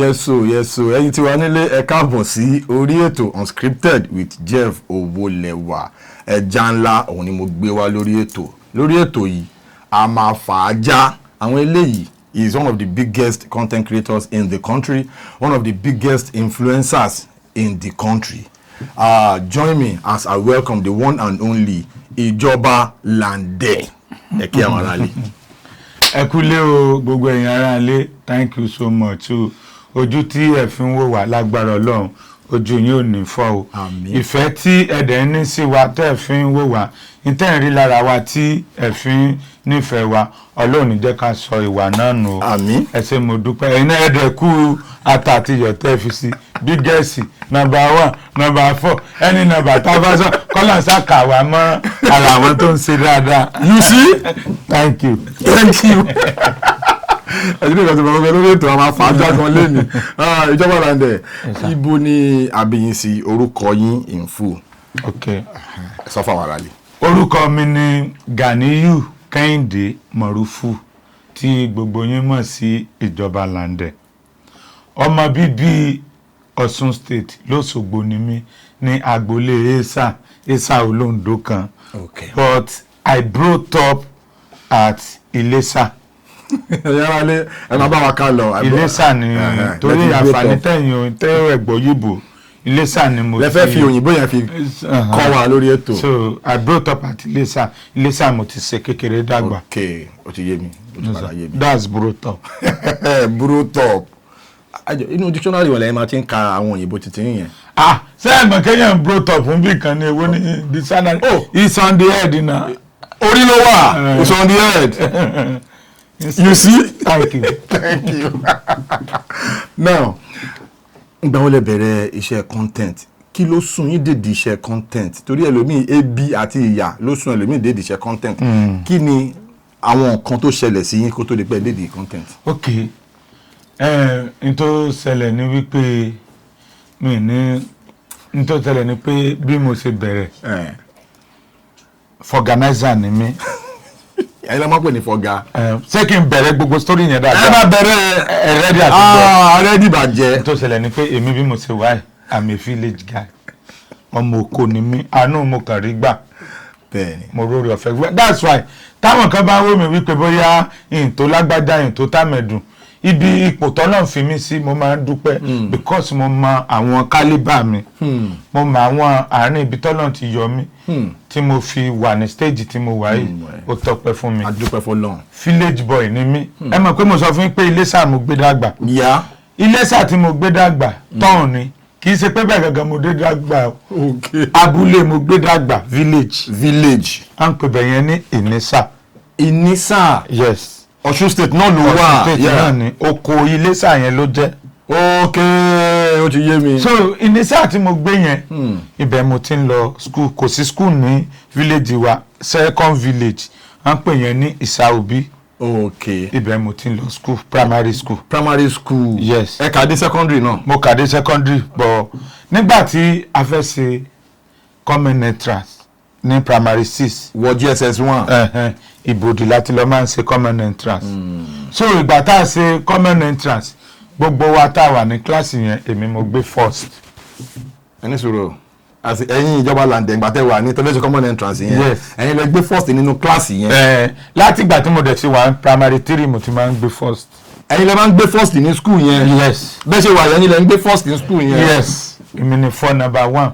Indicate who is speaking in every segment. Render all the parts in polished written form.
Speaker 1: yes so ẹ̀yin tí wà nílé ẹ káàbọ̀ sí orí ètò unscripted with Jeff Owólẹ́wà ẹja ńlá òun ni mo gbé wá lórí ètò yìí a máa fà á já àwọn eléyìí is one of the biggest content creators in the country, one of the biggest influencers in the country. Join me as I welcome the one and only Ijoba Lande. Ẹ kí àwọn ará lé.
Speaker 2: Ẹ kúlé o gbogbo ẹ̀yin ará lé, thank you so much o. Ojú tí ẹ fi ń wò wá lágbára Ọlọ́run, ojú yín ò ní fọ́ o.
Speaker 1: Àmín.
Speaker 2: Ìfẹ́ tí ẹ̀dẹ̀ ní sí wa tẹ́ ẹ fi ń wò wá, ìtẹ́ ń rí lára wa tí ẹ fi ń nífẹ̀ẹ́ wa, Ọlọ́run ní jẹ́ ká sọ ìwà náà nù o.
Speaker 1: Àmín.
Speaker 2: Ẹ ṣé mo dúpẹ́. Ẹ̀yin náà ẹ̀dẹ̀ kú ata àti iyọ̀ tẹ́ fi sí. Biggest, number 1, number 4, any number tá a bá sọ, kọ́lá ṣàkà wá mọ́ ara àwọn tó ń ṣe dáadáa.
Speaker 1: You see?
Speaker 2: Thank you.
Speaker 1: Ẹ̀yin kan ti bọ̀ lórí ètò àwọn afáàjà kan lẹ́nu. Ijoba Lande, ibo ni àbíyín sí orúkọ yín in full?
Speaker 2: Okay.
Speaker 1: Sọ fún àwọn ará lé.
Speaker 2: Orúkọ mi ni Ganiyu Kẹ́hìndé Mọ̀rúfù tí gbogbo yín mọ̀ sí Ijoba Lande. Ọmọ bíbí Ọ̀ṣun State l'Óṣogbo ni mí ní agboolé Esa Olóńdó kan.
Speaker 1: Okay.
Speaker 2: But I brought up at Ilesa.
Speaker 1: Yàrá lé ẹ máa bá wa ká lọ.
Speaker 2: Ilesa ni torí àǹfààní tẹ̀yìn tẹ́ ẹ̀gbọ́ yìbò. Ilesa ni mo
Speaker 1: lẹ́fẹ́ fi òyìnbó yẹn fi kọ́ wa lórí ètò.
Speaker 2: So I brought up at Ilesa. Ilesa mo ti ṣe kékeré dàgbà.
Speaker 1: Okay, ó ti yé mi. Ó ti padà yé mi.
Speaker 2: That's brought up.
Speaker 1: Brought up. Inú dictionary wọ̀lẹ́ máa ti ń ka àwọn òyìnbó títí yẹn.
Speaker 2: Ṣé ẹ̀gbọ́n Kenyan brought up ń bí kan ní ewé ní dictionary? It's on the head na.
Speaker 1: Orí ló wà. It's on the head. You see?
Speaker 2: Thank you.
Speaker 1: Thank you. Now, ìgbà wo lẹ bẹ̀rẹ̀ iṣẹ́ content? Kí ló sún yín dédìí iṣẹ́ content? Torí ẹlòmíì ebi àti ìyà ló sún ẹlòmíì dédìí iṣẹ́ content. Kí ni àwọn nǹkan tó ṣẹlẹ̀ sí yín kó tó di pé dédìí content?
Speaker 2: Okay. N tó ṣẹlẹ̀ ni wípé n tó ṣẹlẹ̀ ni pé bí mo ṣe bẹ̀rẹ̀ organizer ni mí.
Speaker 1: Ẹ̀yin ló máa pè ní fọ̀gá.
Speaker 2: Ṣé kí n bẹ̀rẹ̀ gbogbo story yẹn dáadáa?
Speaker 1: Ẹ máa bẹ̀rẹ̀
Speaker 2: ẹ̀rẹ́dì àti bọ̀.
Speaker 1: Ẹ̀rẹ́dì bàjẹ́.
Speaker 2: N tó ṣẹlẹ̀ ni pé èmi bí mo ṣe wáyé I'm a village guy. Ọmọ Oko ni mí, àánú mo kàn rí gbà.
Speaker 1: Bẹ́ẹ̀ni.
Speaker 2: Mo rórí ọ̀fẹ́. That's why táwọn kan bá wò mí wípé bóyá ìntò lágbádá ìntò támẹ̀dùn ibi ipò tọ́lọ̀ fi mí sí mo máa ń dúpẹ́ because mo mọ àwọn kálíbà mi mo mọ àwọn àárín ibi tọ́lọ̀ ti yọ mí tí mo fi wà ní stage tí mo wà yìí ó tọpẹ́ fún mi.
Speaker 1: A dúpẹ́ f'Ọlọ́run.
Speaker 2: Village boy ni mí ẹ mọ̀ pé mo sọ fún yín pé Iléṣà mo gbé dàgbà.
Speaker 1: Yá.
Speaker 2: Iléṣà tí mo gbé dàgbà tọ́hún ni kì í ṣe pé bẹ́ẹ̀ gangan mo dé dàgbà
Speaker 1: Okay.
Speaker 2: abúlé mo gbé dàgbà village
Speaker 1: Village.
Speaker 2: à ń pè bẹ̀yẹn ní Ìnísà.
Speaker 1: Ìnísà.
Speaker 2: Yes.
Speaker 1: Ọ̀ṣun State náà ló wà.
Speaker 2: Ọ̀ṣun State náà ni oko Iléṣà yẹn ló jẹ́.
Speaker 1: Okay, ó ti yé mi.
Speaker 2: So Ìnísà tí mo gbé yẹn ibẹ̀ mo ti ń lọ school kò sí school ní village wa second village à ń pè yẹn ní Ìsàòbí.
Speaker 1: Okay.
Speaker 2: Ibẹ̀ mo ti ń lọ school primary school.
Speaker 1: Primary school.
Speaker 2: Yes.
Speaker 1: Ẹ kà dé secondary náà.
Speaker 2: Mo kà dé secondary but nígbà tí a fẹ́ ṣe common entrance ní primary 6.
Speaker 1: Wọ GSS 1.
Speaker 2: Ìbòdì láti lọ máa ń ṣe common entrance. So ìgbà tá a ṣe common entrance gbogbo wa tá a wà ní kíláàsì yẹn èmi mo gbé first.
Speaker 1: Ẹni sọ̀rọ̀ àti ẹ̀yin Ijoba Lande ìgbà tẹ́ wà ní tọ́lẹ́sì common entrance yẹn.
Speaker 2: Yes.
Speaker 1: Ẹ̀yin lẹ gbé first nínú kíláàsì yẹn.
Speaker 2: Láti ìgbà tí mo dẹ̀ ṣe wà ní primary 3 mo ti máa ń gbé first.
Speaker 1: Ẹ̀yin lẹ máa ń gbé first ní school yẹn.
Speaker 2: Yes.
Speaker 1: Bẹ́ẹ̀ ṣe wà yẹn ni lẹ ń gbé first ní school yẹn.
Speaker 2: Yes. Èmi ni number 1.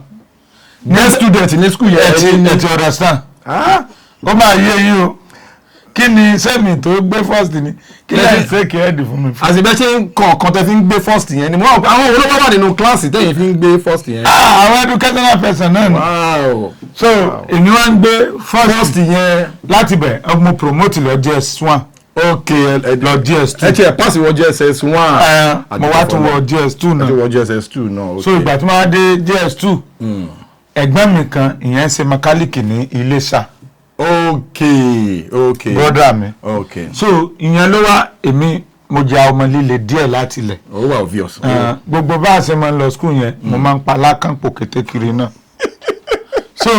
Speaker 1: Next student ní school yẹn.
Speaker 2: ẹ ti understand. Ó máa yé yín o. Kí ni sẹ́mi tó gbé first ni kí lẹ́yìn fake head fún mi.
Speaker 1: Àṣìbẹ́ ṣe ń kọ̀ọ̀kan tẹ́ fi ń gbé first yẹn ni mo rò pé àwọn olówó wà nínú kíláàsì tẹ́yìn fi ń gbé first yẹn.
Speaker 2: Àwọn educational person náà ni.
Speaker 1: Wow.
Speaker 2: So èmi wá ń gbé
Speaker 1: First yẹn.
Speaker 2: láti bẹ̀ mo promote lọ GS1.
Speaker 1: Okay.
Speaker 2: Lọ GS2.
Speaker 1: Ẹ ti ẹ̀ pass wọ GSS 1.
Speaker 2: Mo wá tún wọ GS2
Speaker 1: Ẹ ti
Speaker 2: náà.
Speaker 1: wọ GSS 2 náà.
Speaker 2: So ìgbà tí mo wá dé GS2 ẹ̀gbọ́n mi kan ìyẹn ṣe mẹkáníìkì ní Iléṣà.
Speaker 1: Okay.
Speaker 2: Brother mi.
Speaker 1: Okay.
Speaker 2: So ìyẹn ló wá èmi mo jẹ́ ọmọ líle díẹ̀ láti ilẹ̀.
Speaker 1: Ó wà obvious.
Speaker 2: Gbogbo bá a ṣe máa ń lọ school yẹn mo máa ń pa lákànpò kétékiri náà. So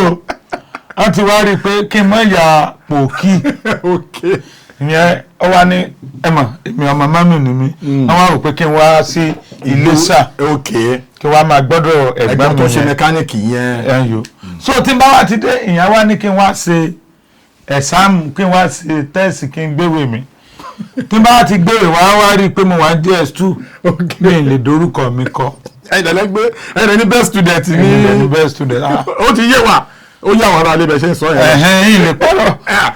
Speaker 2: wọ́n ti wá rí i pé kí n má ya pòkì.
Speaker 1: Okay.
Speaker 2: Ìyẹn ó wá ní ẹ̀mọ̀ èmi ọmọ mami ni mi. Wọ́n wá rò pé kí n wá sí Iléṣà
Speaker 1: okay
Speaker 2: kí wàá máa gbọ́dọ̀ ẹ̀gbọ́n mi
Speaker 1: tó ṣe
Speaker 2: yẹn
Speaker 1: mẹkáníìkì yẹn.
Speaker 2: ẹ̀yọ́ so tí n bá wá ti dé ìyẹn wá ní kí n wá ṣe ẹ̀sáàmù kí n wá ṣe tẹ́ẹ̀sì kí n gbéwèé mi tí n bá wá ti gbéwèé wá rí i pé mo wà ní DS2 mi ì lè dorúkọ mi kọ.
Speaker 1: ẹ̀yin ní best student
Speaker 2: ní best student.
Speaker 1: ó ti yé wa ó yà wọ́n ara lè bẹ̀ ṣe ń sọ yẹn.
Speaker 2: yìí lè pọ́lọ̀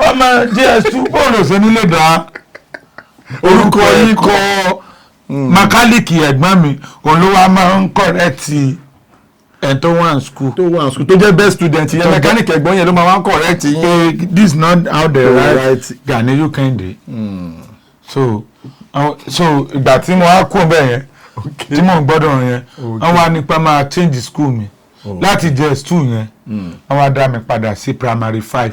Speaker 2: ọmọ DS2 bọ́ọ̀lù ṣe nílé dá orúkọ yìí kọ mẹkáníìkì ẹ̀gbọ́n mi òun ló wá máa ń kọ̀rẹ́tì ẹ̀ tó wà ní school.
Speaker 1: tó jẹ́ best student yẹn mẹkáníìkì ẹ̀gbọ́n yẹn ló máa wá ń correct yín.
Speaker 2: This is not how they write Ganiyu Kehinde. So ìgbà tí mo wá kú bẹ́ẹ̀ yẹn tí mo gbọ́dọ̀ yẹn wọ́n wá nípa máa change school mi láti JS2 yẹn wọ́n wá dá mi padà sí primary 5.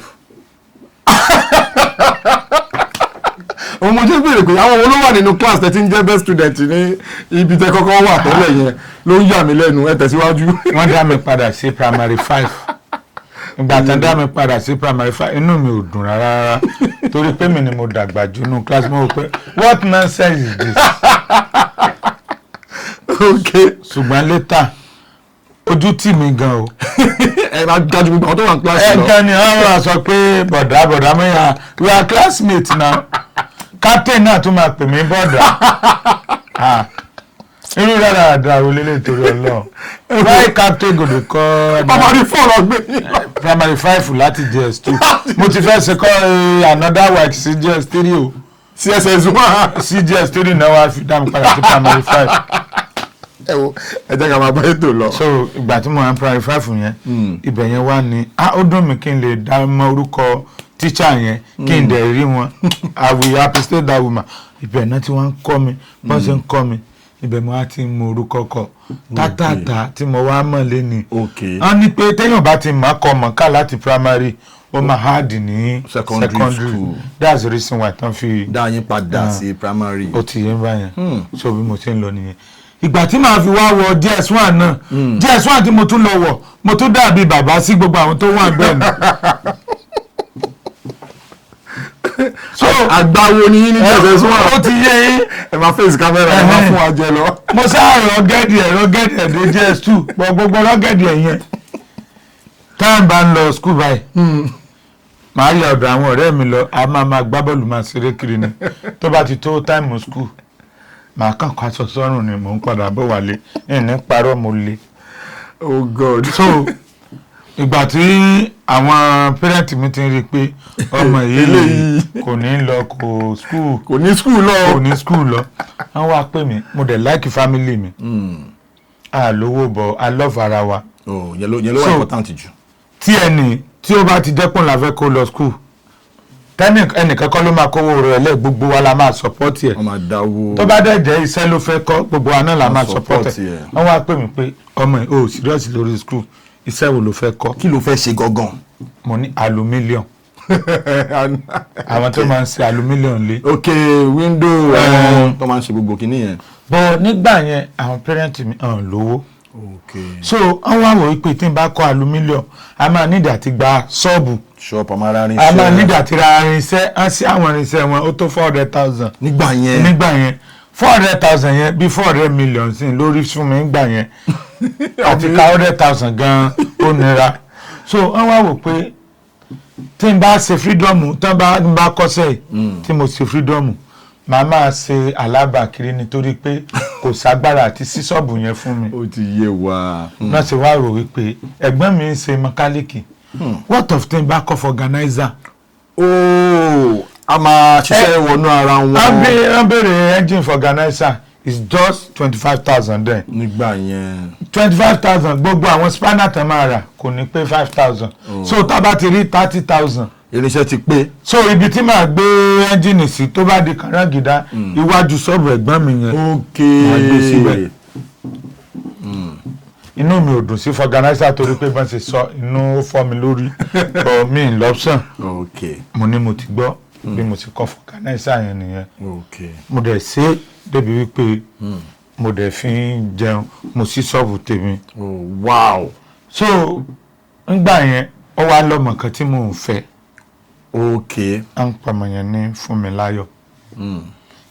Speaker 1: òun mo jẹ́ béèrè pé àwọn wo ló wà nínú class tẹ́ ti ń jẹ́ best student ní ibi tẹ́ kọ́kọ́ wà tẹ́lẹ̀ yẹn ló ń yà mí lẹ́nu ẹ tẹ̀síwájú.
Speaker 2: wọ́n dá mi padà sí primary 5 ìgbà tán dá mi padà sí primary 5 inú mi ò dùn rárá torí pé mi ni mo dàgbà jù nínú class mo rò pé what nonsense is this.
Speaker 1: okay
Speaker 2: ṣùgbọ́n later ojú tì mí gan o.
Speaker 1: ẹ máa dájú gbogbo àwọn tó wà ní kíláàsì lọ.
Speaker 2: ẹ gan ni wọ́n wá sọ pé bọ̀dá mẹ́yà we are classmates now captain náà tún máa pè mí bọ̀dá. irú rárá àdàrú lélẹ̀ torí ọlọ́run why captain go dey call.
Speaker 1: primary 4 lọ gbé yín lọ.
Speaker 2: primary 5 láti JS2 mo ti fẹ́ ṣe kọ́ another work sí JS3 o.
Speaker 1: CSS1
Speaker 2: sí JS3 náà wá fi dá mi padà sí primary 5.
Speaker 1: ẹ wo ẹ jẹ́ ká máa bá ètò lọ.
Speaker 2: so ìgbà tí mo wà ní primary 5 yẹn ibẹ̀ yẹn wá ní ó dùn mí kí n lè dá mọ́ orúkọ teacher yẹn kí n dẹ̀ rí wọn I will appreciate that woman. ibẹ̀ náà tí wọ́n ń kọ́ mi bọ́n ṣe ń kọ́ mi ibẹ̀ mo wá ti mọ orúkọ kọ tátàtà tí mo wá mọ̀ lé ní. wọ́n ní pé téèyàn bá ti mọ̀ kọ́ mọ̀ ká láti primary ó máa hard ní secondary school. That's the reason why tán fi
Speaker 1: dá yín padà sí primary.
Speaker 2: ó ti yẹn báyẹn so bí mo ti ń lọ nìyẹn. ìgbà tí màá fi wá wọ JS1 náà JS1 tí mo tún lọ wọ̀ mo tún dàbí bàbá sí gbogbo àwọn tó wà bẹ́ẹ̀ ni.
Speaker 1: so àgbáwo ni yín ní JS1.
Speaker 2: ó ti yé yín.
Speaker 1: ẹ máa face camera ẹ máa fún wa jẹ lọ.
Speaker 2: mo sáà rọgẹ́dì ẹ̀ dé JS2 gbogbo rọgẹ́dì ẹ̀ yẹn táwọn bá ń lọ school báyìí màá yà ọ̀dọ̀ àwọn ọ̀rẹ́ mi lọ a máa gbá bọ́ọ̀lù máa ṣeré kiri ni tó bá ti tó time school màá kàn kó aṣọ sọ́rùn ni mò ń padà bọ̀ wálé ní parọ́ mo le.
Speaker 1: oh God.
Speaker 2: so ìgbà tí àwọn parent mi ti rí i pé ọmọ yìí kò ní lọ
Speaker 1: kò ní school lọ
Speaker 2: wọ́n wá pè mí mo dẹ̀ like family mi àlówó bọ̀ I love ara wa.
Speaker 1: yẹn ló wà important jù.
Speaker 2: tí ó bá ti dẹ́pọ̀ la fẹ́ kó lọ school ẹnìkan kọ́ ló máa kówó rẹ̀ lẹ́ gbogbo wa la máa support ẹ̀. tó bá dẹ̀ jẹ́ iṣẹ́ ló fẹ́ kọ́ gbogbo wa náà la máa support ẹ̀. wọ́n wá pè mí pé ọmọ ẹ̀ o serious lórí school iṣẹ́ wo ló fẹ́ kọ́.
Speaker 1: kí ló fẹ́ ṣe gangan.
Speaker 2: mo ní aluminium. àwọn tó máa ń ṣe aluminium lé.
Speaker 1: ok window tó máa ń ṣe gbogbo kinní yẹn.
Speaker 2: bọ̀ nígbà yẹn àwọn parent mi hàn lówó.
Speaker 1: okay.
Speaker 2: so wọ́n wá wò ó pé tí n bá kọ́ aluminium a máa nídìí àti gba ṣọ́ọ̀bù.
Speaker 1: ṣọ́ọ̀bù amárarinṣẹ́.
Speaker 2: a máa nídìí àti ra irinṣẹ́ á sí àwọn irinṣẹ́ wọn ó tó 400,000.
Speaker 1: nígbà yẹn
Speaker 2: 400,000 yẹn bí 400 million sí lórí fún mi nígbà yẹn àti ká 100,000 gan ó nira. so wọ́n wá wò pé tí n bá ṣe freedom tí n bá kọ́ṣẹ́ tí mo ṣe freedom màá máa ṣe alábàákiri nítorí pé kò ságbára àti sísọ́ọ̀bù yẹn fún mi.
Speaker 1: ó ti yé wa.
Speaker 2: náà ṣe wá rò wípé ẹ̀gbọ́n mi ń ṣe mẹkáníìkì what of ten back of organizer.
Speaker 1: a máa ṣiṣẹ́ wọnú ara wọn.
Speaker 2: wọ́n béèrè engine for organizer is just 25,000 then.
Speaker 1: nígbà yẹn.
Speaker 2: 25,000 gbogbo àwọn spanner tán máa rà kò ní pé 5,000 so tá a bá ti rí 30,000.
Speaker 1: irinṣẹ́ ti pé.
Speaker 2: so ibi tí màá gbé ẹ́ńjìnì sí tó bá di kànáńgídá iwájú ṣọ́ọ̀bù ẹ̀gbọ́n mi yẹn.
Speaker 1: ok
Speaker 2: màá gbé síbẹ̀. inú mi ò dùn sí fọganáísà torí pé bọ́n ṣe sọ inú ó fọ́ mi lórí but mi ì lọ́pṣàn.
Speaker 1: ok
Speaker 2: mo ní mo ti gbọ́ bí mo ti kọ́ fọganáísà yẹn nìyẹn.
Speaker 1: ok
Speaker 2: mo dẹ̀ ṣe débi wípé mo dẹ̀ fi ń jẹun mo sí ṣọ́ọ̀bù tèmi.
Speaker 1: wow.
Speaker 2: so ngbà yẹn ó wá lọ́mọ kan tí mò ń fẹ́.
Speaker 1: ok.
Speaker 2: à ń pamọ́ yẹn ní Fúnmiláyọ̀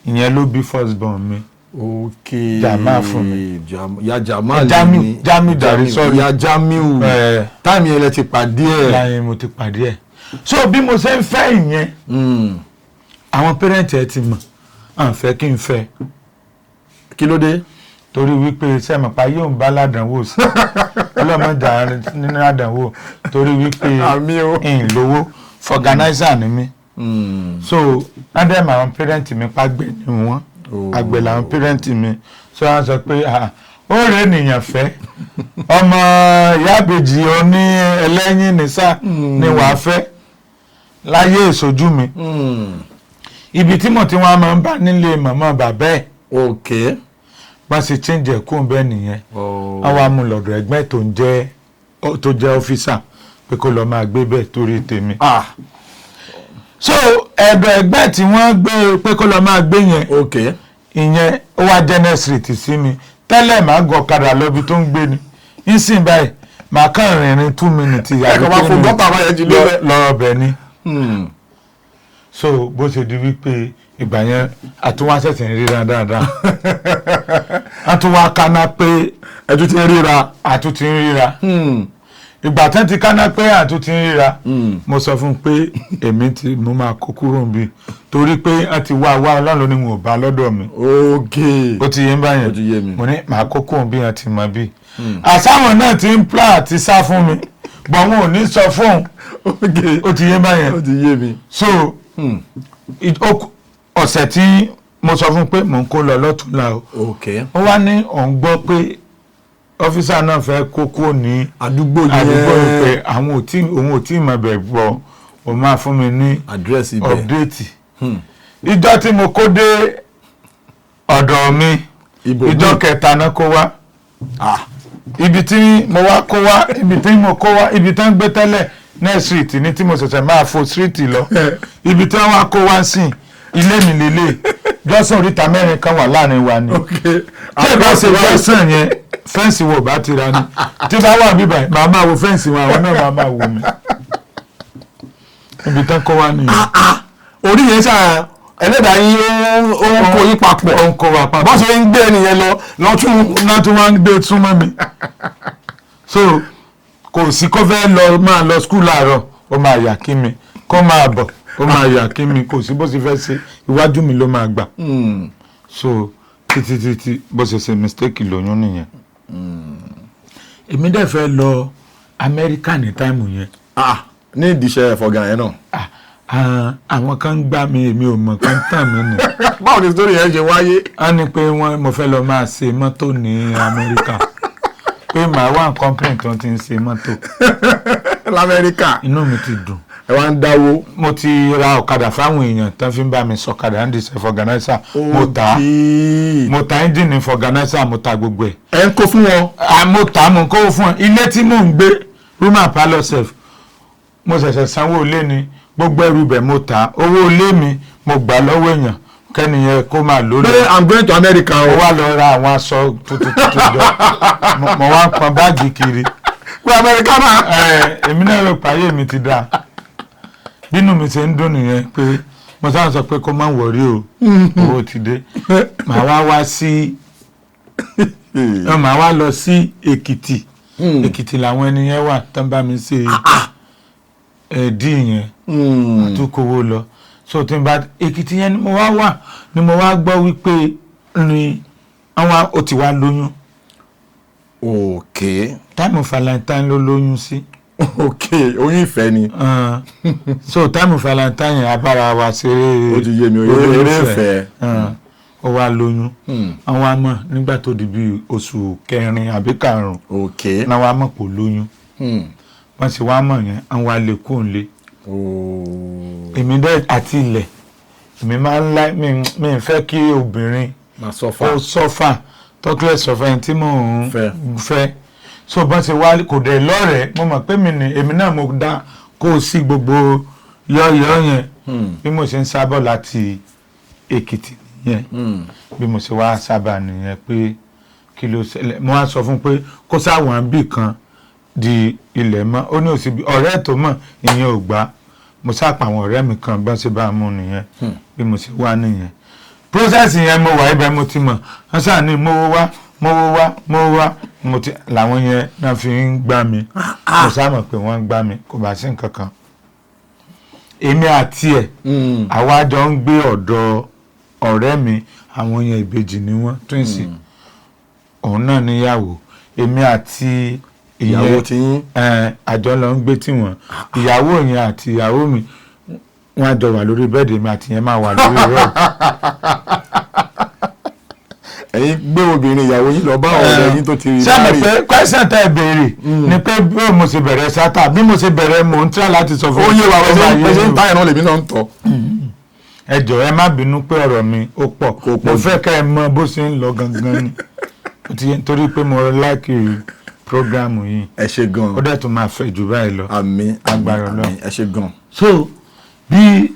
Speaker 2: ìyẹn ló bí first born mi.
Speaker 1: ok
Speaker 2: Jamal fún mi.
Speaker 1: ya Jamal
Speaker 2: Jamiu Jamiu dari sorry
Speaker 1: ya Jamiu táìmì yẹn lẹ ti pàdé ẹ̀.
Speaker 2: láyé mo ti pàdé ẹ̀. So bí mo ṣe ń fẹ́ ìyẹn àwọn pẹ́rẹ́ǹtì ẹ̀ ti mọ̀ à ń fẹ́ kí n fẹ́.
Speaker 1: Kí ló dé?
Speaker 2: Torí wípé sẹ́mọ̀pá yóò ń bá ládàánwò sí ọlọ́mọdé nínú àdánwò torí wípé ń lówó fọ̀gánáísà ni mí. So ádẹ́mọ̀ àwọn pẹ́rẹ́ǹtì mi pàgbẹ́ ni wọ́n àgbẹ̀ làwọn pẹ́rẹ́ǹtì mi. So wọ́n sọ pé ó rẹ̀ ènìyàn fẹ́ ọmọ ìyá àbèjì oní ẹlẹ́yìn nìsà ni wàá fẹ́ láyé ìṣojú mi. Ibi tí mo ti wọn máa ń bá nílé màmá bàbá ẹ̀.
Speaker 1: ok
Speaker 2: bá ṣe change ẹ̀kún bẹ́ẹ̀ nìyẹn wọ́n wá mú lọ́dọ̀ ẹgbẹ́ tó jẹ́ ọ́fíìsà pé kó lọ́ọ́ máa gbé bẹ́ẹ̀ torí tèmi. So ẹ̀dọ̀ ẹgbẹ́ tí wọ́n gbé pé kó lọ́ọ́ máa gbé yẹn ìyẹn ó wá jẹ́ street sí mi tẹ́lẹ̀ máa gọ ọ̀kadà lọ́bi tó ń gbé ni nísìnyí báyìí màá kàn rìnrìn 2 minutes lọ́rọ̀ bẹ̀ ni. So bó ṣe di wípé ìgbà yẹn àtúnwá ṣẹ̀ṣẹ̀ ń ríra dáadáa àtúnwá kaná pé
Speaker 1: ẹtú ti ń ríra
Speaker 2: àtúntì ń ríra ìgbà tán ti kaná pé àtúntì ń ríra mo sọ fún un pé èmi tí mo máa kó kúrò níbí torí pé a ti wá ọlọ́run ni mo bá lọ́dọ̀ mi. ó ti yé ń báyẹn mo ní màá kó kúrò bí a ti mọ bí. àsáwọn náà ti ń plan àti sá fún mi bọ̀ wọn ò ní sọ fún un ó ti yé ń báyẹn. So ọ̀sẹ̀ tí mo sọ fún pé mò ń kó lọ lọ́túnla o ó wá ní òun gbọ́ pé ọ́fíìsà náà fẹ́ kókó ní àdúgbò pé òun ò tí ì mọ̀ bẹ̀ gbọ́ ó máa fún mi ní ọ̀pdéètì. ìjọ tí mo kó dé ọ̀dọ̀ mi ìjọ kẹta náà kó wá ibi tí mo wá kó wá ibi tí mo kó wá ibi tí wọ́n gbé tẹ́lẹ̀ next street ní tí mo ṣẹ̀ṣẹ̀ máa fo street lọ ibi tí wọ́n wá kó wá sí ilé mi lélẹ̀ jọ́sàn oríta mẹ́rin kan wà láàrin wa ni tí ìbá ṣe jọ́sàn yẹn fẹ́ǹsì wo bá ti ra ni tí bá wà bíbá màá máa wo fẹ́ǹsì wọn àwọn náà máa máa wò mí ibi tán kó wá nìyẹn.
Speaker 1: orí yẹn ṣáà ẹlẹ́dàá yín ó ń kó yín papọ̀
Speaker 2: ó ń kó wa papọ̀
Speaker 1: bó ṣe ń gbé ẹnìyẹn lọ
Speaker 2: lọ́tún wá ń gbé súnmọ́ mi. So kò sí kó fẹ́ máa lọ skul láàárọ̀ ó máa yà kí mi kó máa bọ̀ ó máa yà kí mi kò sí bó ṣe fẹ́ ṣe iwájú mi ló máa gbà. So títí bó ṣe ṣe mistake lóyún nìyẹn. Èmi dẹ̀ fẹ́ lọ Amẹ́ríkà ní táìmù yẹn.
Speaker 1: ní ìdíṣẹ́ ẹ̀fọ́gà yẹn náà.
Speaker 2: Àwọn kan ń gbá mi èmi ò mọ̀ kan tàn mí nì.
Speaker 1: báwo ni sórí yẹn ṣe wáyé.
Speaker 2: a ní pé mo fẹ́ lọ máa ṣe mọ́tò ní Amẹ́ríkà pé màá wà company tó ti ń ṣe mọ́tò
Speaker 1: l'Amẹ́ríkà.
Speaker 2: inú mi ti dùn.
Speaker 1: ẹ wá ń dáwó.
Speaker 2: mo ti ra ọ̀kadà fáwọn èèyàn tán fi ń bá mi sọ̀kadà ń dìṣẹ́ fọ̀gánáísà mo ta ẹ́ńjìnì fọ̀gánáísà mo ta gbogbo ẹ̀.
Speaker 1: ẹ ń kó fún wọn.
Speaker 2: mo ta mo kó fún wọn ilé tí mò ń gbé room and parlour sef mo ṣẹ̀ṣẹ̀ sanwó ilé ni gbogbo ẹrù bẹ̀ mo ta owó ilé mi mo gbà lọ́wọ́ èèyàn kẹ́niyẹn kó máa lò lọ.
Speaker 1: pé I'm going to America o.
Speaker 2: mo wá lọ ra àwọn aṣọ tuntun jọ mo wá ń pọn báàgì kiri.
Speaker 1: pé Amẹ́ríkà náà.
Speaker 2: èmi náà rò páyé mi ti dáa bínú mi ṣe ń dùn nìyẹn pé mo sáà sọ pé kó má wọrí o owó ti dé màá wá lọ sí Èkìtì Èkìtì làwọn ẹni yẹn wà tán bá mi ṣe ẹ̀ẹ́dì yẹn àtúkòwò lọ so tí n bá Èkìtì yẹn ni mo wá gbọ́ wípé ni àwọn ó ti wá lóyún. táìmù Valentine ló lóyún sí.
Speaker 1: oyún ìfẹ́ ni.
Speaker 2: So táìmù Valentine yẹn abára wa ṣeré.
Speaker 1: ó ti yé mi eré ìfẹ́.
Speaker 2: ó wá lóyún. àwọn àmọ́ nígbà tó di bíi oṣù 4 àbí 5. náà wàá mọ̀ pé ó lóyún. wọ́n sì wá mọ̀ yẹn àwọn alẹ́ kò ń lé. èmi dẹ́ àti ilẹ̀ èmi máa ń láì mi ń fẹ́ kí obìnrin ó sọ́fà tọ́kílẹ̀ sọ́fà ẹni tí mò ń fẹ́ so bọ́n ṣe wá kò dẹ̀ lọ́rẹ̀ẹ́ mo mọ̀ pé èmi náà mo dá kó o sí gbogbo yọ́ọ̀yọ́ yẹn bí mo ṣe ń sábọ̀ láti Èkìtì yẹn bí mo ṣe wá sábà nìyẹn pé kí ló ṣẹlẹ̀ mo wá sọ fún pé kó sáwọn bì kan di ilẹ̀ mọ́ ó ní òsì ọ̀rẹ́ tó mọ̀ ìyẹn ò gbà mo sápà àwọn ọ̀rẹ́ mi kan bá ṣe bá mú nìyẹn bí mo ṣe wá nìyẹn process yẹn mo wà ibẹ̀ mo ti mọ̀ wọ́n sáà ní mówó wá mo ti làwọn yẹn náà fi ń gbá mi mo sáà mọ̀ pé wọ́n ń gbá mi kò bá sí nǹkan kan èmi àti ẹ̀ àwa jọ ń gbé ọ̀dọ̀ ọ̀rẹ́ mi àwọn yẹn ìbejì ni wọ́n twins òun náà níyàwó èmi àti
Speaker 1: ìyàwó tí yín
Speaker 2: àjọ lọ ń gbé tí wọn ìyàwó yẹn àti ìyàwó mi wọn àjọ wà lórí bẹ́ẹ̀dì mi àti yẹn máa wà lórí rọ́ọ̀dù.
Speaker 1: ẹ̀yin gbé obìnrin ìyàwó yín lọ bá ọ̀rẹ́ yín tó ti rí
Speaker 2: láàrin. sábà pé kwẹ́sàn tẹ́ ẹ béèrè ni pé bí mo ṣe bẹ̀rẹ̀ sátà bí mo ṣe bẹ̀rẹ̀ mò ń tíra láti sọ fún
Speaker 1: mi. ó yé wa pẹ̀sẹ̀ ń ta ìran lèmi náà ń tọ́.
Speaker 2: ẹ jọ̀ọ́ ẹ má bínú pé ọ̀rọ̀ mi ó pọ̀ mo fẹ́ kẹ́ ẹ mọ bó ṣe ń lọ gangan ni torí pé mo láìkì programu yìí.
Speaker 1: ẹ ṣe gan.
Speaker 2: ó dẹ̀ tún máa fẹ̀ jù báyìí lọ.
Speaker 1: àmín
Speaker 2: agbára lọ.
Speaker 1: ẹ ṣe gan.
Speaker 2: so bí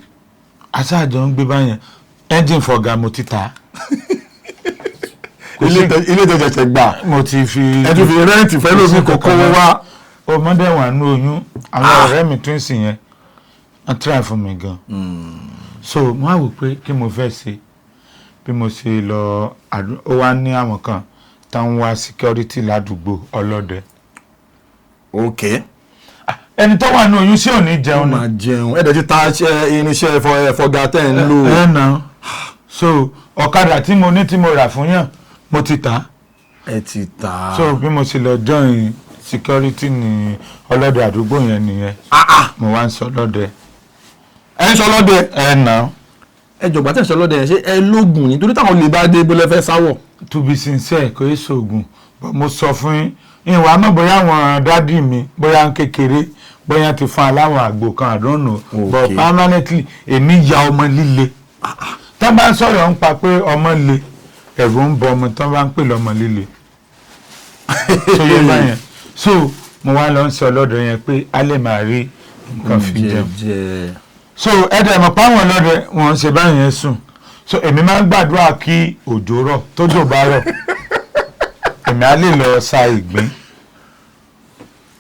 Speaker 2: aṣáájọ ń gbé báyẹn engine fọ̀gà mo ti ta.
Speaker 1: ilé tó jẹ̀ṣẹ̀ gbà.
Speaker 2: mo ti fi.
Speaker 1: ẹ tún fi rẹ́ǹtì fẹ́ lómi kókó wá.
Speaker 2: ọmọdé wà ní oyún àwọn ọ̀rẹ́ mi tún sì yẹn wọ́n try fún mi gan. so wọ́n á wò pé kí mo fẹ́ ṣe bí mo ṣe lọ ó wá ní àwọn kan táwọn wá security ládùúgbò ọlọ́dẹ.
Speaker 1: ok.
Speaker 2: ẹni tó wà ní oyún sí ò ní jẹun
Speaker 1: ni. ó máa jẹun ẹ̀dẹ̀ ti ta irinṣẹ́ ẹ̀fọ́gà tẹ̀ ń lò.
Speaker 2: ẹ nà so ọ̀kadà tí mo ní tí mo rà fún yàn mo ti tà.
Speaker 1: ẹ ti tà.
Speaker 2: so bí mo ṣe lọ join security ní ọlọ́dẹ àdúgbò yẹn nìyẹn. mo wá ń sọ lọ́dẹ.
Speaker 1: ẹ ń sọ lọ́dẹ.
Speaker 2: ẹ nà.
Speaker 1: ẹ jọ̀gbọ́n tẹ̀ ń sọ lọ́dẹ yẹn ṣé ẹ lóògùn ni torí táwọn olè bá dé bó lẹ fẹ́ sáwọ̀.
Speaker 2: to be sincere kò é ṣoògùn mo sọ fún yín ìwà mọ̀ bóyá àwọn dádì mi bóyá kékeré bóyá ti fún aláwọ̀ àgbò kan àdónù but permanently èmi ya ọmọ líle tó bá ń sọ̀rọ̀ ń pa pé ọmọ le ẹ̀rù ń bọ ọmọ tó bá ń pè lọ́mọ líle tó yẹ báyẹn so mo wá lọ ń sọ lọ́dọ̀ yẹn pé a lè máa rí nǹkan fi jẹun so ẹ̀dẹ̀ mọ̀ páwọn lọ́dẹ wọn ṣe báyẹn sùn so èmi máa ń gbàdúrà kí òjò rọ̀ tójò bá rọ̀ èmi á lè lọ sa ìgbín.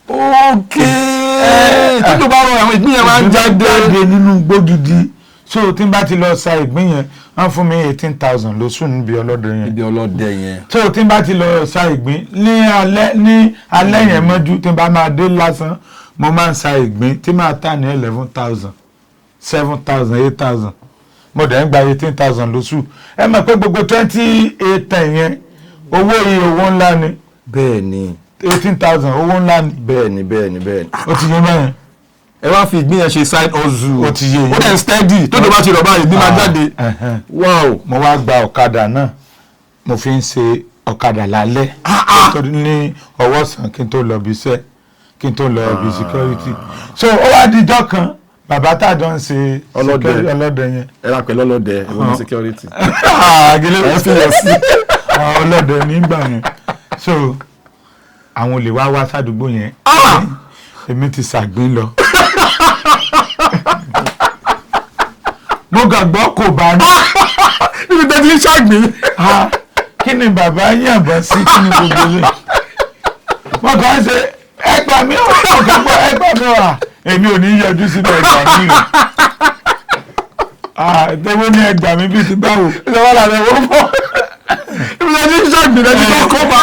Speaker 1: ok tójò bá rọ̀ àwọn ìgbín yẹn máa ń jáde
Speaker 2: nínú igbó gidi so tí n bá ti lọ sa ìgbín yẹn wọ́n fún mi 18,000 lóṣù níbi ọlọ́dẹ yẹn.
Speaker 1: ibi ọlọ́dẹ yẹn.
Speaker 2: so tí n bá ti lọ sa ìgbín ní alẹ́ yẹn mọ́jú tí n bá máa dé lásán mo máa ń sa ìgbín tí máa tà ní 11,000 7,000 8,000 mo dẹ̀ ń gba 18,000 lóṣù ẹ mọ̀ pé gbogbo 28 yẹn owó iye owó ńlá ni.
Speaker 1: bẹ́ẹ̀ ni.
Speaker 2: 18,000 owó ńlá ni.
Speaker 1: bẹ́ẹ̀ ni bẹ́ẹ̀ ni bẹ́ẹ̀ ni.
Speaker 2: ó ti yé báyẹn.
Speaker 1: ẹ wá fi ìgbín yẹn ṣe side hustle.
Speaker 2: ó ti yé yẹn.
Speaker 1: ó dẹ̀ steady tó tó bá ti rọ̀ báyìí ìgbín máa jáde. wow.
Speaker 2: mo wá gba ọ̀kadà náà mo fi ń ṣe ọ̀kadà lálẹ́ nítorí ní ọwọ́ sàn kí n tó lọ bí iṣẹ́ kí n tó lọ bí security so ó wá dijọ́ kan bàbá tá a jọ ń ṣe ọlọ́dẹ yẹn.
Speaker 1: ẹ ra pẹ̀lú ọlọ́dẹ ìwọ ní security.
Speaker 2: àgẹlẹ́ ẹ fi lọ sí ọlọ́dẹ nígbà yẹn so àwọn olè wá sádùúgbò yẹn èmi ti ṣàgbín lọ. mo gbàgbọ́ kò bá ní.
Speaker 1: níbi tẹ́ ti ń ṣàgbín.
Speaker 2: kí ni bàbá yànbọn sí kí ni gbogbo rẹ̀. mo kàn ń ṣe ẹgbà mi ò kàn gbọ́ ẹgbà mi ò èmi ò ní yọjú síbẹ̀ ẹgbà mi rẹ̀. tẹ́wọ́ ní ẹgbà mi bíi ti báwo.
Speaker 1: ìjọba làwọn ẹ̀wọ̀n bọ̀. níbi tẹ́ ti ń ṣàgbín lẹ́ni tó kọ́ bá.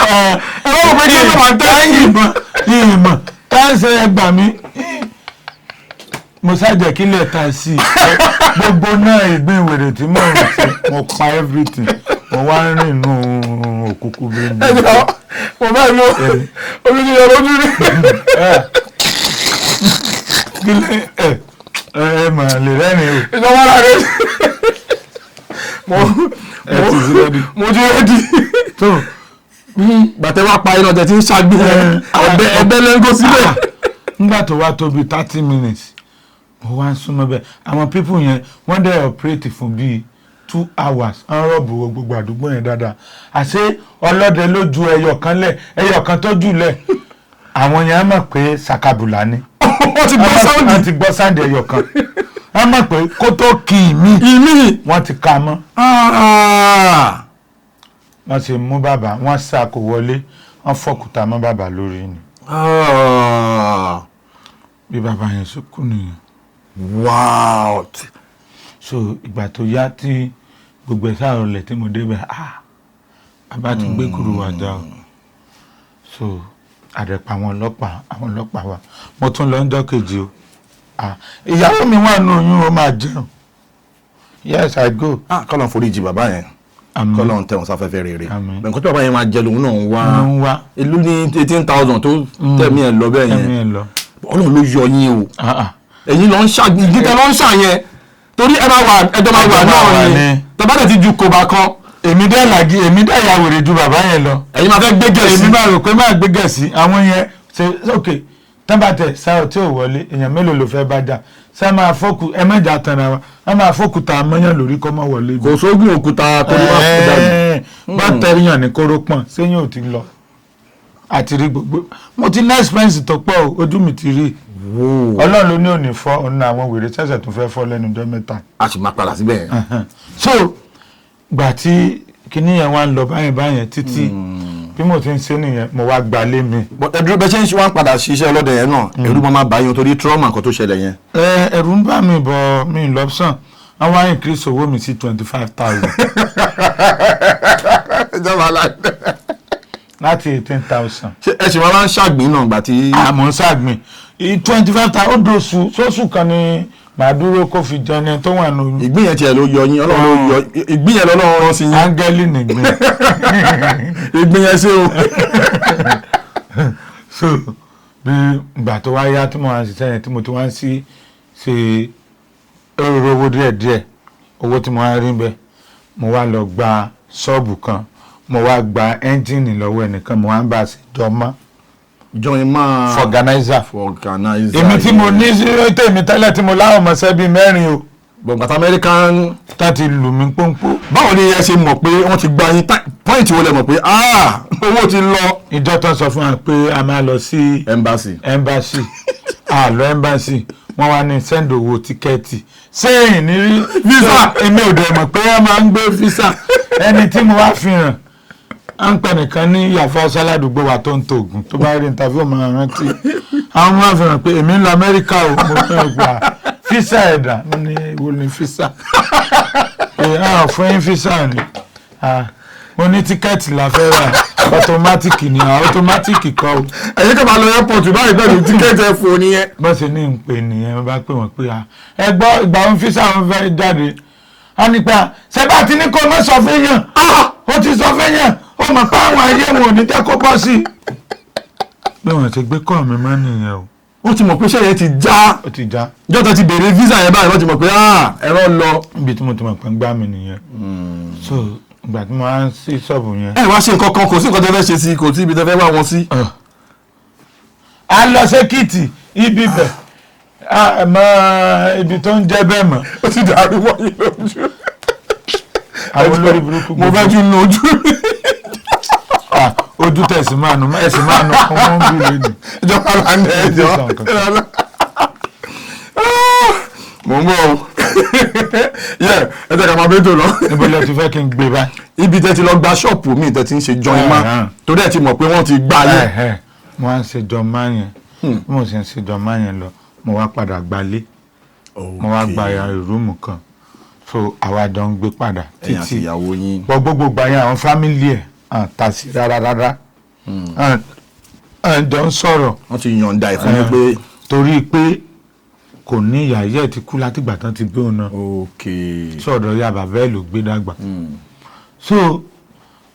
Speaker 1: ẹ wọ́n pé kí ló máa tẹ́
Speaker 2: ìmọ̀ tá ń ṣe ẹgbà mi mo ṣàjẹ́ kí lè ta sí i gbogbo náà ìgbín ìwèrè tí mò ń ṣe mo pa everything mo wá ń rìn nù òkùnkùn bí mi.
Speaker 1: mo bá yọ omi ní ọ̀rọ̀ ojú rí.
Speaker 2: ẹ mà lè rẹ́rìn o.
Speaker 1: ìjọba rà rẹ mo ti rẹ́dí.
Speaker 2: tó
Speaker 1: bàtẹ́ wá pa iná jẹ tí ń ṣàgbé ọbẹ̀ lẹ́ńgó síbẹ̀.
Speaker 2: nígbà tó wá tó bíi 30 minutes mo wá ń súnmọ́ bẹ́ẹ̀ àwọn pípù yẹn wọ́n dẹ̀ operate fún bíi 2 hours wọ́n rọ̀bù gbogbo àdúgbò yẹn dáadáa àṣé ọlọ́dẹ ló ju ẹyọ kan tó jù lẹ̀ àwọn yẹn á mọ̀ pé sàkàbùlà ni wọ́n ti gbọ́ sáǹdì ẹyọ kan wọ́n mọ̀ pé kó tó kì í mí wọ́n ti ka mọ́ wọ́n ti mú bàbá wọ́n sàkó wọlé wọ́n fọ́kùtà mọ́ bàbá lórí ni bí bàbá yẹn sọkún nìyẹn.
Speaker 1: wow.
Speaker 2: so ìgbà tó yá tí gbogbo ẹ̀ sáà rọlẹ̀ tí mo débẹ̀ bàbá ti gbé kúrò wá já o so àdẹ̀pà àwọn ọlọ́pàá wa mo tún lọ ńjọ́ kejì o ìyàwó mi wà nù oyún ó máa jẹun yes I go.
Speaker 1: kọ́lọ̀ foríjì bàbá yẹn kọ́lọ̀ ń tẹ̀wọ̀n sáfẹ́fẹ́ rere nǹkan tí bàbá yẹn máa jẹ lòun náà ń wá ìlú ní 18,000 tó tẹ̀mí ẹ̀ lọ bẹ́ẹ̀ yẹn ọlọ́run ló yọ yín o ẹ̀yin lọ ń ìdíkẹ́ lọ ń ṣàyẹn torí ẹjọ́ máa wà náà ni tọ́ba dẹ̀ ti ju kòbá kan.
Speaker 2: èmi dẹ́ ya wèrè ju bàbá yẹn lọ.
Speaker 1: ẹ̀yin máa fẹ́ gbé gẹ̀ẹ́sì.
Speaker 2: èmi máa rò pé máa gbé gẹ̀ẹ́sì àwọn yẹn ṣe ok tẹ́ḿbàtẹ̀ sáà tí ò wọlé èèyàn mélòó ló fẹ́ bá jà ṣé máa fọ́kù ẹ mẹ́jà tanra wa wọ́n máa fọ́kùtà mọ́yàn lórí kọ́ mọ́ wọlé.
Speaker 1: kò sóògùn òkúta tó ní wá fún dànù.
Speaker 2: bá tẹ̀ríyàn ní kóró pọ̀n sẹ́yìn ò ti lọ àti rí gbogbo mo ti ní expense tó pọ̀ ojú mi ti rí ọlọ́run ló ní òní fọ́ ọ̀nà àwọn wèrè ṣẹ̀ṣẹ̀ tó fẹ́ fọ́ lẹ́nu ọjọ́ mẹ́ta.
Speaker 1: a sì máa padà síbẹ̀ yẹn.
Speaker 2: so gbà tí kinní yẹn wá ń lọ báyẹn títí bí mo ti ń ṣe nìyẹn mo wá gba lé mi.
Speaker 1: ẹdúró bẹ ṣe ń ṣe wá ń padà ṣiṣẹ́ ọlọ́dẹ yẹn náà ẹ̀rù máa bá yín torí trauma nǹkan tó ṣẹlẹ̀ yẹn.
Speaker 2: ẹ̀rù ń bá mi bọ̀ mi lọ́pṣàn àwọn á increase owó mi sí 25,000.
Speaker 1: ìjọba aláǹdẹ.
Speaker 2: láti 18,000.
Speaker 1: ṣé ẹ ṣì máa ń ṣàgbín náà gbà tí.
Speaker 2: àmọ́ ń ṣàgbín 25,000 ó dòṣù sóṣù kan ni màá dúró kó fi jẹun ẹni tó wà nínú.
Speaker 1: ìgbín yẹn tiẹ̀ ló yọ yín ọlọ́run ló yọ ìgbín yẹn lọ́lọ́run rán sí yín.
Speaker 2: áńgẹ́lì nìgbín.
Speaker 1: ìgbín yẹn ṣe o.
Speaker 2: so bí ìgbà tó wá yá tí mo wá ń ṣiṣẹ́ yẹn tí mo ti wá ń ṣe owó díẹ̀díẹ̀ owó tí mo wá rí bẹ́ẹ̀ mo wá lọ gba ṣọ́ọ̀bù kan mo wá gba ẹ́ńjìnì lọ́wọ́ ẹnìkan mo wá ń bá a ṣe jọmọ́.
Speaker 1: join máa
Speaker 2: fọ̀gánáìzà.
Speaker 1: èmi
Speaker 2: tí mo ní sí tèmi tẹ́lẹ̀ tí mo láwọn ọmọọṣẹ́ bíi mẹ́rin o.
Speaker 1: bọ̀ǹkàtà amẹ́ríkà
Speaker 2: tá ti lù mí pọ́npọ́.
Speaker 1: báwo ni ẹ ṣe mọ̀ pé wọ́n ti gba yín pọ́ìntì wo lẹ mọ̀ pé owó ti lọ.
Speaker 2: ìjọ tán sọ fún wa pé a máa lọ sí
Speaker 1: embassy
Speaker 2: lọ embassy wọ́n wá ní send owó tíkẹ́ẹ̀tì sẹ́yìn ní visa èmi ò dẹ̀ mọ̀ pé wọ́n máa ń gbé visa ẹni tí mo wá fi hàn à ń pẹ nìkan ní yàfa ṣáládùúgbò wa tó ń to oògùn tó bá rí interview máa rántí àwọn máa fi hàn pé èmi ń lọ amẹ́ríkà o mo fẹ́ gba físà ẹ̀dà mo ní ìwo ni físà fún yín físà ni mo ní tíkẹ́ẹ̀tì la fẹ́ rà ọtọmátìkì ni ọtọmátìkì kọ́ o.
Speaker 1: ẹ̀yin kò máa lọ airport báyìí pẹ̀lú tíkẹ́ẹ̀tì ẹ̀fọ́ nìyẹn.
Speaker 2: bó ṣe ní ń pè nìyẹn mo bá pè wọ́n pé ẹ gbọ́ ìgbà wọn físà wọn fẹ́ jáde á nípa ṣé bá ti ní kó má sọ fún yàn ó ti sọ fún yàn ó mọ̀ pé àwọn ayé wọn ò ní jẹ́ kó bọ́ sí i. bí wọ́n ti gbé kọ́ mi mọ́ nìyẹn o.
Speaker 1: ó ti mọ̀ pé iṣẹ́ yẹn ti já.
Speaker 2: ó ti já.
Speaker 1: jọ́tọ̀ ti bèrè visa yẹn báyìí wọ́n ti mọ̀ pé ẹ̀rọ lọ.
Speaker 2: ibi tí mo ti mọ̀ pé ń gbá mi nìyẹn. so ìgbà tí mo wá ń sí ṣọ́ọ̀bù yẹn.
Speaker 1: ẹ wá ṣe nǹkan kan kò sí nǹkan tó fẹ́ ṣe sí kò sí ibi tó fẹ́ wá wọn sí.
Speaker 2: a lọ sẹ́kìtì ibi bẹ̀ mọ ibi tó ń jẹ́ bẹ́ẹ̀ mọ̀.
Speaker 1: ó ti dàrú wọ́n yín lójú.
Speaker 2: àwọn olórí burúkú
Speaker 1: mo fẹ́ tún nu ojú.
Speaker 2: ojú tẹ̀sí máa nu ẹ̀sìn máa nu ọkọ̀ wọn bí lónìí.
Speaker 1: ìjọba Lande ẹ̀jọ̀ mo ń bọ̀ o ẹ tẹ́ ká máa bẹ́ẹ̀ tó lọ.
Speaker 2: níbo lẹ ti fẹ́ kí n gbé báyìí.
Speaker 1: ibi tẹ́ ti lọ gba ṣọ́ọ̀pù mi tẹ́ ti ń ṣe join ma torí ẹ ti mọ̀ pé wọ́n ti gbá yẹn.
Speaker 2: mo wá ń ṣe join ma yẹn bí mo ṣe ń ṣe join ma yẹn lọ mo wá padà gbalé mo wá gba rúùmù kan so àwa jọ ń gbé padà títí gbogbo gba yẹn àwọn fámìlì ẹ̀ ta sí rárá jọ ń sọ̀rọ̀.
Speaker 1: wọ́n ti yànda ẹ̀ fún mi pé.
Speaker 2: torí pé kò ní ìyá ìyá ẹ̀ ti kú látìgbà tán ti gbé òun náà. sọ̀dọ̀ ya bàbá ẹ̀ ló gbé dàgbà. so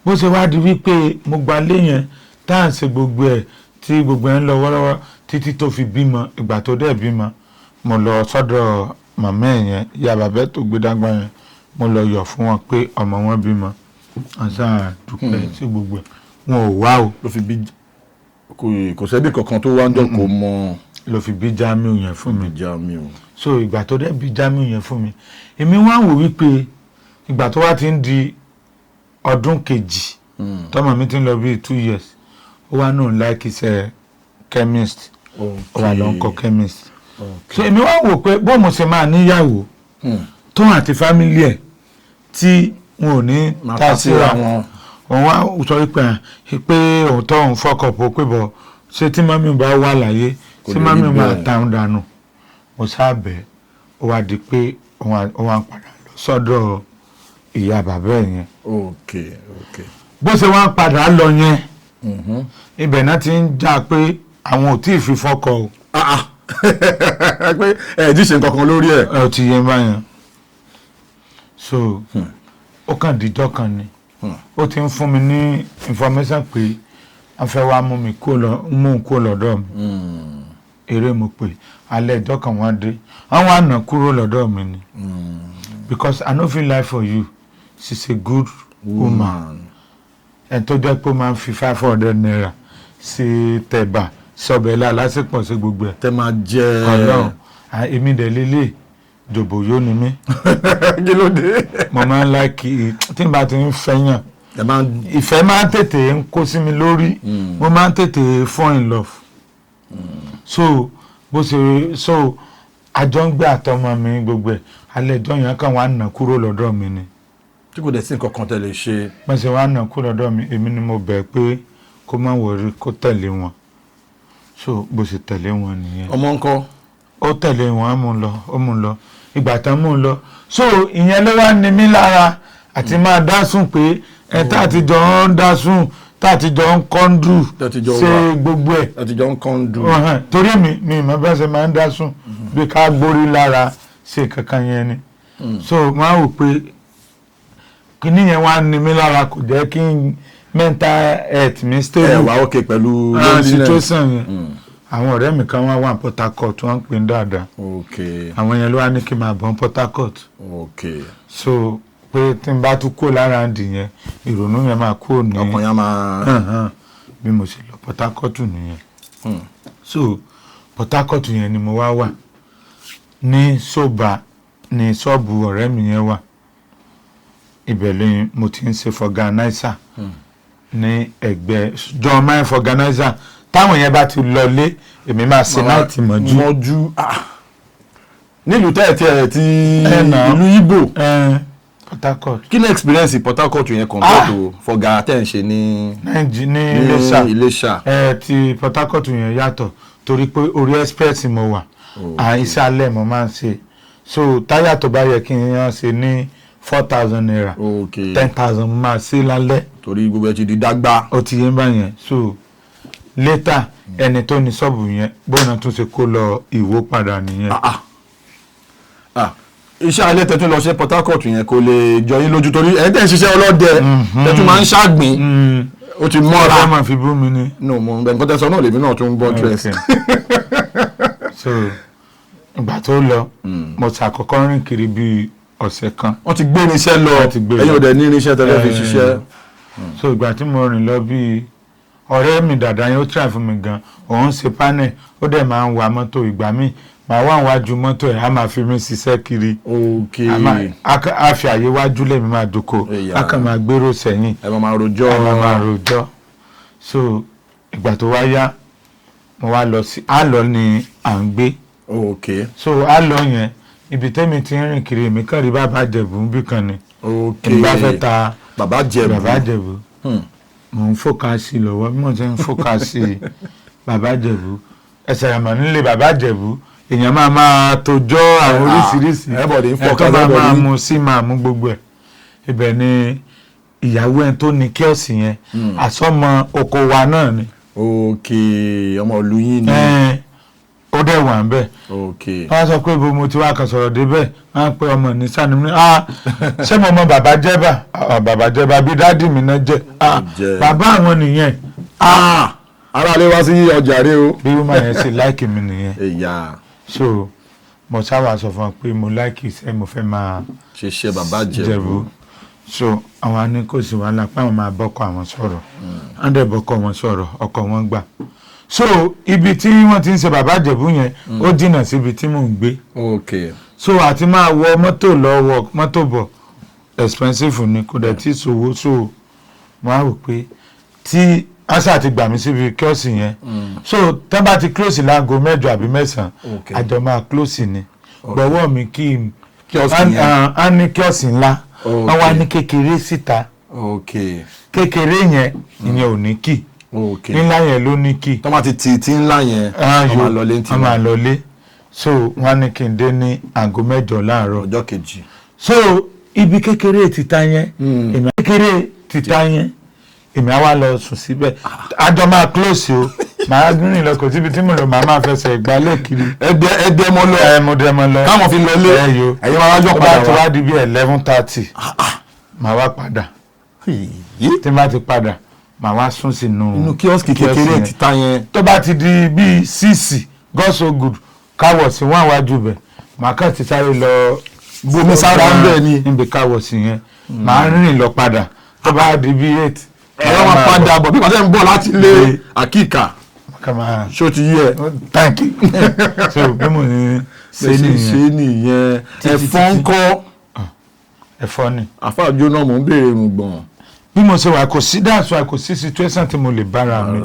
Speaker 2: bó ṣe wá di wípé mo gba lé yẹn tá à ń ṣe gbogbo ẹ̀ tí gbogbo ẹ̀ ń lọ wọ́rọ́wọ́ títí tó fi bímọ ìgbà tó dẹ̀ bímọ mo lọ sọ́dọ̀ màmá ẹ̀ yẹn ya bàbá ẹ̀ tó gbé dàgbà yẹn mo lọ yọ̀ fún wọn pé ọmọ wọn bímọ àṣà dúpẹ́ sí gbogbo ẹ̀ wọn ò wá o.
Speaker 1: ló fi bí kò sẹ́bí kankan tó wá ń jọ kó mọ.
Speaker 2: ló fi bí Jamiu yẹn fún mi.
Speaker 1: Jamiu.
Speaker 2: so ìgbà tó dẹ̀ bí Jamiu yẹn fún mi èmi wá wò wípé ìgbà tó wá ti ń di ọdún kejì tọ́mọ mi ti ń lọ bíi 2 years ó wá náà láìkí iṣẹ́ chemist ó wà lọ ń kọ́ chemist. so èmi wá wò pé bó mo ṣe máa níyàwó tóun àti fámílì ẹ̀ tí wọn ò ní ta síra wọn òun wá sọ pé òun tó òun fọkọ̀pọ̀ pé bọ̀ ṣé tí mọ́mí bá wà láyé tí mọ́mí máa tàun dànù mo sábẹ̀ ó wá di pé òun wá padà lọ sọ́dọ̀ ìyá bàbá ẹ̀ yẹn.
Speaker 1: ok.
Speaker 2: bó ṣe wá ń padà lọ yẹn ibẹ̀ náà ti ń jà pé àwọn ò tí ì fi fọ́kọ o.
Speaker 1: pé ẹ̀ẹ́dì ṣe nǹkan kan lórí ẹ̀.
Speaker 2: ẹ ò ti yẹn báyẹn so ó kàn díjọ́ kan ni ó ti ń fún mi ní information pé wọ́n fẹ́ wá mú mi kó lọ́dọ̀ mi eré mo pè alẹ́ ìjọ́ kan wọ́n dé wọ́n wá nà kúrò lọ́dọ̀ mi ni because I no fit lie for you she's a good woman ẹ̀ tó jẹ́ pé ó máa ń fi 500 naira sí tẹ̀bà sọ̀bẹ̀lá lásìkò sí gbogbo ẹ̀.
Speaker 1: tẹ́ máa jẹ́
Speaker 2: ọlọ́run èmi dẹ̀ lélẹ̀ jòbó yóò ní mí.
Speaker 1: kí ló dé.
Speaker 2: mo máa ń láìkì tí n bá ti ń fẹ́yàn ìfẹ́ máa ń tètè ń kó sí mi lórí mo máa ń tètè fall in love. so bó ṣe so àjọ ń gbé àtọmọ mi gbogbo ẹ̀ alẹ́ ìjọ yẹn kàn wá nà kúrò lọ́dọ̀ mi ni.
Speaker 1: tí kò dẹ̀ sí nǹkan kan tẹ́ lè ṣe.
Speaker 2: mo ṣe wá nà kúrò lọ́dọ̀ mi èmi ni mo bẹ̀ pé kó má wọrí kó tẹ̀lé wọn so bó ṣe tẹ̀lé wọn nìyẹn.
Speaker 1: ọmọ ńkọ́.
Speaker 2: ó tẹ̀lé wọn ó mú un lọ ìgbà tán mú un lọ so ìyẹn ló wá ní mí lára àti máa dá sùn pé ẹ tá àti jọ ń dá sùn tá àti jọ ń kọ́ńdù ṣe gbogbo ẹ̀.
Speaker 1: àti jọ ń kọ́ńdù.
Speaker 2: torí mi ìmọ̀ bẹ́ẹ̀ ṣe máa ń dá sùn bí ká gbórí lára ṣe kankan yẹn ni so máa wò pé kíní yẹn wá ní mí lára kò jẹ́ kí n mental health mi stable.
Speaker 1: ẹ wà ókè pẹ̀lú
Speaker 2: situation yẹn àwọn ọ̀rẹ́ mi kan wá Port Harcourt wọ́n ń pè ní dáadáa àwọn yẹn ló wá ní kí n máa bọ̀ Port Harcourt so pé tí n bá tún kó lára ń dì yẹn ìrònú yẹn máa kó ní
Speaker 1: ọkàn yẹn máa
Speaker 2: bí mo ṣe lọ Port Harcourt nìyẹn so Port Harcourt yẹn ni mo wá wà ní Soba ní ṣọ́ọ̀bù ọ̀rẹ́ mi yẹn wà ibẹ̀ lẹ́yìn mo ti ń ṣe fọ̀gánáísà ní ẹgbẹ́ john mine fọ̀gánáísà táwọn yẹn bá ti lọlé èmi máa ṣe láti mọ́jú.
Speaker 1: nílùú tẹ́ẹ̀tẹ́ ti ìlú Ìgbò
Speaker 2: Port Harcourt.
Speaker 1: kí ni experience Port Harcourt yẹn compare to fọ̀gá tẹ́ ń ṣe ní Iléṣà.
Speaker 2: ti Port Harcourt yẹn yàtọ̀ torí pé orí express mo wà iṣẹ́ alẹ́ mo máa ń ṣe so táyà tó bá yẹ kí n yàn ṣe ní 4,000 naira 10,000 mo máa ṣe lálẹ́.
Speaker 1: torí gbogbo ẹ ti di dágbà.
Speaker 2: ó ti yé báyẹn so later ẹni tó ní ṣọ́ọ̀bù yẹn bóyá tún ṣe kó lọ Ìwó padà nìyẹn.
Speaker 1: iṣẹ́ alẹ́ tẹ́tún lọ ṣe Port Harcourt yẹn kò lè jọ yín lójú torí ẹ̀ tẹ́ ń ṣiṣẹ́ ọlọ́dẹ tẹ́tún máa ń ṣàgbìn ó ti mọ́ra.
Speaker 2: ọ̀rẹ́ máa fi bú mi ní.
Speaker 1: no mo nǹkan tẹ́ sọ náà lèmi náà tún ń bọ́ dress.
Speaker 2: so ìgbà tó lọ mo ṣàkọ́kọ́ rìn kiri bíi ọ̀sẹ̀ kan.
Speaker 1: wọ́n ti gbé irinṣẹ́ lọ ẹ̀yin ò dẹ̀ ní irinṣẹ́ tẹ́lẹ̀ fi ṣiṣẹ́.
Speaker 2: so ìgbà tí mo rìn lọ bíi ọ̀rẹ́ mi dàda yẹn ó try fún mi gan òun ṣe panel ó dẹ̀ máa ń wa mọ́tò ìgbà míì màá wà wájú mọ́tò ẹ̀ á máa fi mí ṣiṣẹ́ kiri. a fi àyè wájú lèmi máa dòkó a kàn máa gbèrò sẹ́yìn.
Speaker 1: ẹ máa rojọ́.
Speaker 2: so ìgbà tó wá yá mo wá lọ sí àlọ́ ni à ń gbé. so àlọ́ yẹn ibi tẹ́mi ti ń rìn kiri èmi kàn rí bàbá Jẹ̀bú bí kan ni. ìgbà fẹ́ ta
Speaker 1: bàbá Jẹ̀bú.
Speaker 2: mo ń fòkàsì lọ́wọ́ bí mo ti ń fòkàsì bàbá Jẹ̀bú ẹsẹ̀ àmọ́ nílé bàbá Jẹ̀bú èèyàn máa tójọ́ àwọn oríṣiríṣi ẹ̀tọ́ máa mú sí máa mú gbogbo ẹ̀ ibẹ̀ ni ìyàwó ẹ̀ tó ní kíọ̀sì yẹn àsọmọ oko wa náà ni.
Speaker 1: ọmọ ìlú yín ni.
Speaker 2: ó dẹ̀ wà ń bẹ̀. wọ́n sọ pé ibo mo ti wá kan sọ̀rọ̀ débẹ̀ wọ́n á pé ọmọ ní sani mi ṣé mo mọ bàbá Jẹ́bà bàbá Jẹ́bà bí dádì mi náà jẹ́ bàbá àwọn nìyẹn.
Speaker 1: ara lè wá sí ọjà rẹ o.
Speaker 2: bí wọ́n máa yẹn ṣe láìkì mi nìyẹn. so mo sábà sọ fún ọ pé mo láìkì iṣẹ́ mo fẹ́ máa
Speaker 1: ṣiṣẹ́ bàbá Jẹ̀bú.
Speaker 2: so àwọn àní kò sí wàhálà pé àwọn máa bọ́kọ àwọn sọ̀rọ̀ wọ́n dẹ̀ bọ́kọ wọn sọ̀rọ̀ ọkọ wọn gbà. so ibi tí wọ́n ti ń ṣe bàbá Jẹ̀bú yẹn ó jìnnà síbi tí mò ń gbé. so àti máa wọ mọ́tò lọ wọ mọ́tò bọ̀ expensive ni kò dẹ̀ tí ì ṣòwò so mo á rò pé tí asa ti gbà mí síbi kíọ́sì yẹn so tán bá ti close láago 8 àbí 9 àjọ máa close ni gbọ́wọ́ mi kí n á ní kíọ́sì ńlá wọ́n wá ní kékeré síta kékeré yẹn ìyẹn ò ní kì ńlá yẹn ló ní kì.
Speaker 1: tọ́ ma ti tí ńlá yẹn
Speaker 2: wọ́n máa lọlé so wọ́n ní kí n dé ní aago 8 láàárọ̀
Speaker 1: ọjọ́ kejì.
Speaker 2: so ibi kékeré títa yẹn èmi kékeré títa yẹn èmi á wá lọ sùn síbẹ̀ àjọ máa close o màá rìn lọ kò síbi tí mo lọ màá máa fẹsẹ̀ gbálẹ̀ kiri.
Speaker 1: ẹdẹ mọ lọ
Speaker 2: mo dẹ mọ lọ
Speaker 1: káwọn fi lọ lé ẹ̀yin máa wájọ padà wá.
Speaker 2: tó bá ti wá di bí 11:30 màá wá padà tí n bá ti padà màá wá sùn sínú
Speaker 1: inú kíọ́sìkì kékeré títa yẹn.
Speaker 2: tó bá ti di bíi 6 God so good káwọ̀ sí wọn àwájú bẹ̀ màá kàn ti sáré lọ
Speaker 1: bomi sára ń bẹ̀ ni
Speaker 2: níbi káwọ̀ sí yẹn màá rìn lọ padà tó bá di bíi 8
Speaker 1: ẹ̀rọ máa padà bọ̀ bí pàṣẹ ń bọ̀ láti lé àkíkà ṣó ti yẹ.
Speaker 2: thank you. so bí mo ní
Speaker 1: ṣe nìyẹn ẹ̀fọ́ ń kọ́.
Speaker 2: ẹ̀fọ́ ni.
Speaker 1: àfáàjò náà mò ń béèrè irùngbọ̀n.
Speaker 2: bí mo ṣe wà kò sí dáàsọ kò sí situation tí mo lè bára mi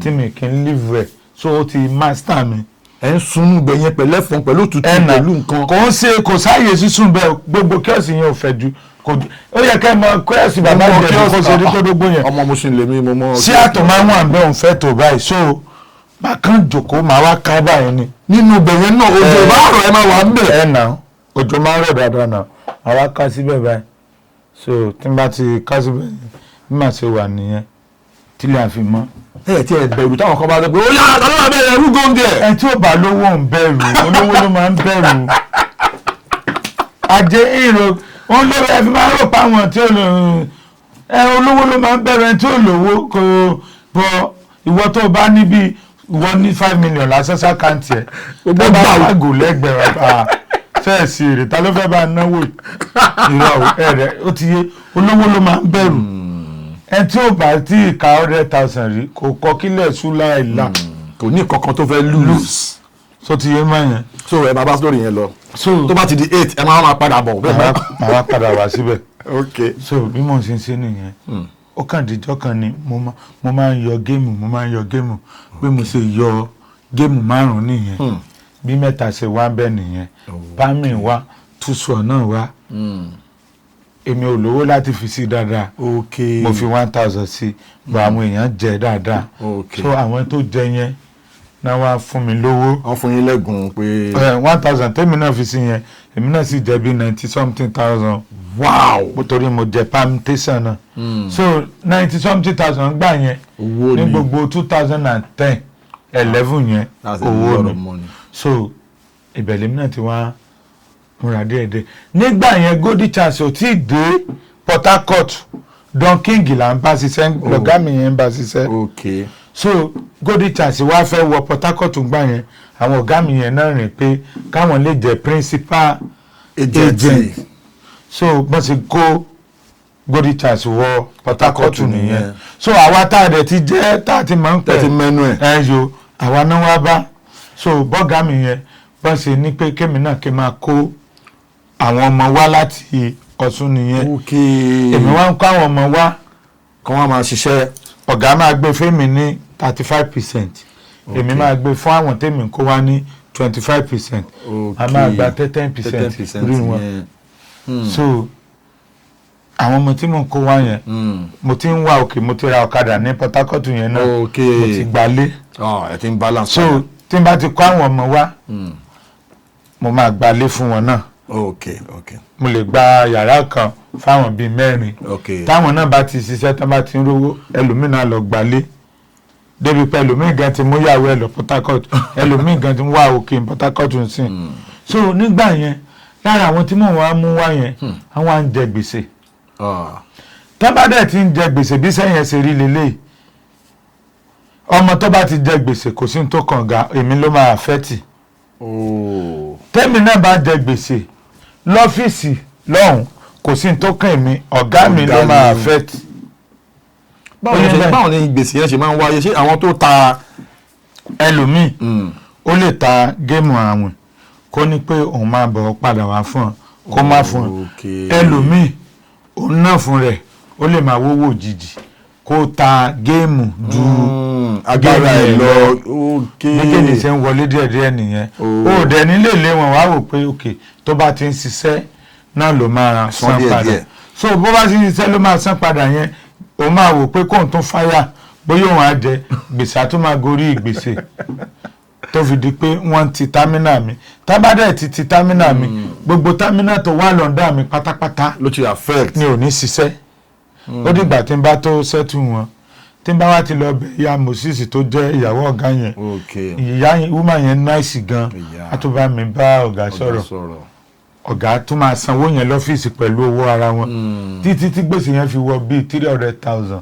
Speaker 2: tí mi kì í live rẹ̀ so ó ti master mi.
Speaker 1: ẹ ń sunú bẹ yẹn pẹ̀lú ẹ̀fọn pẹ̀lú òtútù pẹ̀lú nǹkan.
Speaker 2: kò ń ṣe kò sáàyè sísun bẹ́ẹ̀ gbogbo kíọ̀sì yẹn ò fẹ́ ju ó yẹ kẹ́ ẹ mọ kíọ̀sì bàbá ìjẹ̀bù kó ṣe rí tó dógbó yẹn.
Speaker 1: ọmọ mo ṣì ń lè mí mo mọ.
Speaker 2: sí àtọ̀ máa ń wà bẹ́ẹ̀ òun fẹ́ tó báyìí so máa kàn jòkó máa wá ká báyìí ni.
Speaker 1: nínú bẹ̀yẹn náà òjò bá rọ̀ ẹ máa wà ń bẹ̀.
Speaker 2: ẹ nà òjò máa ń rọ̀ dáadáa náà máa wá ká síbẹ̀ báyìí so tí n bá ti ká síbẹ̀ bí màá ṣe wà nìyẹn tílẹ̀ àfi mọ́.
Speaker 1: ẹ ti ẹ bẹ̀rù táwọn kan bá dé pé ó yá àtàlọ́ àbẹ̀rẹ̀ ẹrú góńdé.
Speaker 2: ẹ tí ò bá lówó ń bẹ̀rù olówó ló máa ń bẹ̀rù àjẹ èrò wọn lówó ẹ fi máa rò pa àwọn tí ò lò ẹ olówó ló máa ń bẹ̀rù ẹ tí ò lówó kò bọ ìwọ tó bá níbi ìwọ ní 5 million lásán sákàǹtì ẹ tó bá wàgò lẹ́gbẹ̀ẹ́ fẹ́ẹ̀ sí èrè ta ló fẹ́ bá náwó ìrọ̀ ẹ̀rẹ̀ ó ti yé olówó ló máa ń bẹ̀rù ẹ tí ò bá tí ì ka 100,000 rí kò kọ kílẹ̀ ṣúlá ìlà
Speaker 1: kò ní kankan tó fẹ́ lose
Speaker 2: so ti yé máa yẹn.
Speaker 1: so ẹ máa bá sórí yẹn lọ tó bá ti di 8 ẹ máa padà bọ̀.
Speaker 2: màá wá padà wá síbẹ̀.
Speaker 1: ok
Speaker 2: so bí mo ṣe ń ṣe nìyẹn ó kàn díjọ́ kan ni mo máa ń yọ géèmù bí mo ṣe yọ géèmù 5 nìyẹn bí mẹ́ta ṣe wá bẹ́ẹ̀ nìyẹn bámi wá túṣọ̀ náà wá èmi ò lówó láti fi sí dáadáa mo fi 1,000 sí gba àwọn èèyàn jẹ dáadáa so àwọn tó jẹ yẹn náà wá fún mi lówó.
Speaker 1: wọ́n fún yín lẹ́gùn pé.
Speaker 2: 1,000 tèmi náà fi sí yẹn èmi náà sì jẹ bí 90-something thousand.
Speaker 1: wow
Speaker 2: torí mo jẹ permutation náà so 90-something thousand gbà yẹn ní gbogbo 2010 11 yẹn owó ni so ìbẹ̀lẹ̀ mi náà ti wá múra díẹ̀díẹ̀ nígbà yẹn Golden Chance ò tí ì dé Port Harcourt Don King là ń bá ṣiṣẹ́ lọ́gá mi yẹn ń bá ṣiṣẹ́ so Golden Chance wá fẹ́ wọ Port Harcourt gbà yẹn àwọn ọ̀gá mi yẹn náà rìn pé káwọn lè jẹ́ principal agent so bọ́n ṣe kó Golden Chance wọ Port Harcourt nìyẹn so àwa tá a dẹ̀ ti jẹ́ tá a ti máa ń pẹ̀ ẹ̀ yo àwa náà wá bá so bọ́gà mi yẹn bọ́n ṣe ní pé kémi náà kí n máa kó àwọn ọmọ wá láti Ọ̀ṣun nìyẹn èmi wá ń kó àwọn ọmọ wá
Speaker 1: kí wọ́n máa ṣiṣẹ́
Speaker 2: ọ̀gá máa gbé fẹ́mi ní 35% èmi máa gbé fún àwọn tèmi kó wá ní 25% a máa gba 10% rí wọn so àwọn ọmọ tí mo kó wá yẹn mo ti ń wá òkè mo ti ra ọ̀kadà ní Port Harcourt yẹn náà mo ti gbalé
Speaker 1: ẹ ti ń balance.
Speaker 2: so tí n bá ti kó àwọn ọmọ wá mo máa gbalé fún wọn náà mo lè gba yàrá kan fáwọn bíi 4 táwọn náà bá ti ṣiṣẹ́ tán bá ti ń rówó ẹlòmíràn lọ gbalé débi pé ẹlòmíì gan ti mú yàwó ẹ lọ Port Harcourt ẹlòmíì gan ti ń wá òkè Port Harcourt ń sìn so nígbà yẹn lára àwọn tí mò ń wá mú wá yẹn àwọn à ń jẹ gbèsè tábàdẹ̀ ti ń jẹ gbèsè bí sẹ́yìn ṣe rí lélẹ́yìí ọmọ tó bá ti jẹ gbèsè kò sí ní tó kàn ga èmi ló máa fẹ́tì tẹ́mi náà bá jẹ gbèsè lọ́fíìsì lọ́hùn kò sí ní tó kàn èmi ọ̀gá mi ló máa fẹ́tì.
Speaker 1: báwo ni gbèsè yẹn ṣe máa ń wáyé ṣé àwọn tó ta
Speaker 2: ẹlòmíì ó lè ta géèmù àwìn kó ní pé òun máa bọ̀ padà wá fún ọ kó má fún ọ ẹlòmíì òun náà fún rẹ̀ ó lè máa wówó òjijì kó ta géèmù ju
Speaker 1: agbára ẹ lọ
Speaker 2: méjèèjì ṣe ń wọlé díẹ̀díẹ̀ nìyẹn ó dẹ̀ nílé ilé wọn wá wò pé òkè tó bá ti ń ṣiṣẹ́ náà ló máa san padà so bó bá ti ń ṣiṣẹ́ ló máa san padà yẹn ó máa wò pé kóun tún fáyà bóyá òun á jẹ gbèsè á tún máa gorí gbèsè tó fi di pé wọ́n ti támínà mi tábàdẹ̀ ti támínà mi gbogbo támínà tó wà lọ́ndà mi pátápátá
Speaker 1: ló ti affect.
Speaker 2: ni ò ní ṣiṣẹ́ ó dìgbà tí n bá tó sẹ́tù wọn tí n bá wá ti lọ bẹ̀ ìyá Moses tó jẹ́ ìyàwó ọ̀gá yẹn ìyá woman yẹn náìsì gan a tó bá mi bá ọ̀gá sọ̀rọ̀ ọ̀gá tó máa sanwó yẹn lọ́fíìsì pẹ̀lú owó ara wọn títí tí gbèsè yẹn fi wọ bíi 300,000.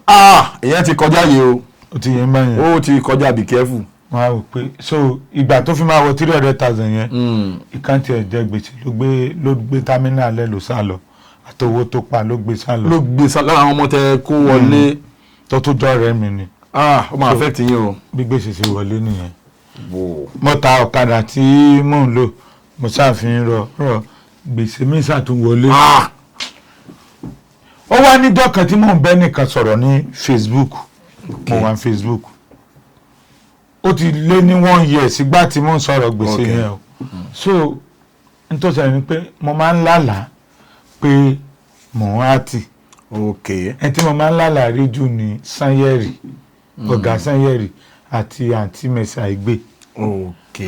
Speaker 1: ìyẹn ti kọjá yìí o.
Speaker 2: ó ti yẹn báyẹn.
Speaker 1: ó ti kọjá be careful.
Speaker 2: wọ́n á wò pé so ìgbà tó fi máa wọ 300,000 yẹn ìkàntì ẹ̀jẹ̀ gbèsè ló gbé támínà alẹ́ ló sá lọ àtowó tó pa ló gbé sá lọ. lára àwọn ọmọ tẹ kó wọlé. tó tó jọ rẹ mi ni.
Speaker 1: ó máa affect yín o.
Speaker 2: bí gbèsè ṣe wọlé nìyẹn. mo ta ọ̀kadà tí mò ń lò mo ṣàfihàn rọ gbèsè mi ṣàtúnwọlé. ó wá níjọ́ kan tí mò ń bẹ́ nìkan sọ̀rọ̀ ní Facebook mo wà ní Facebook ó ti lé ní 1 year sígbà tí mò ń sọ̀rọ̀ gbèsè yẹn o so nítorí ẹni pé mo máa ń lálàá pé mò ń àtì ẹni tí mo máa ń lálàá rí jù ní Sanyẹ̀rì ọ̀gá Sanyẹ̀rì àti àǹtí Mẹ́sà Ìgbé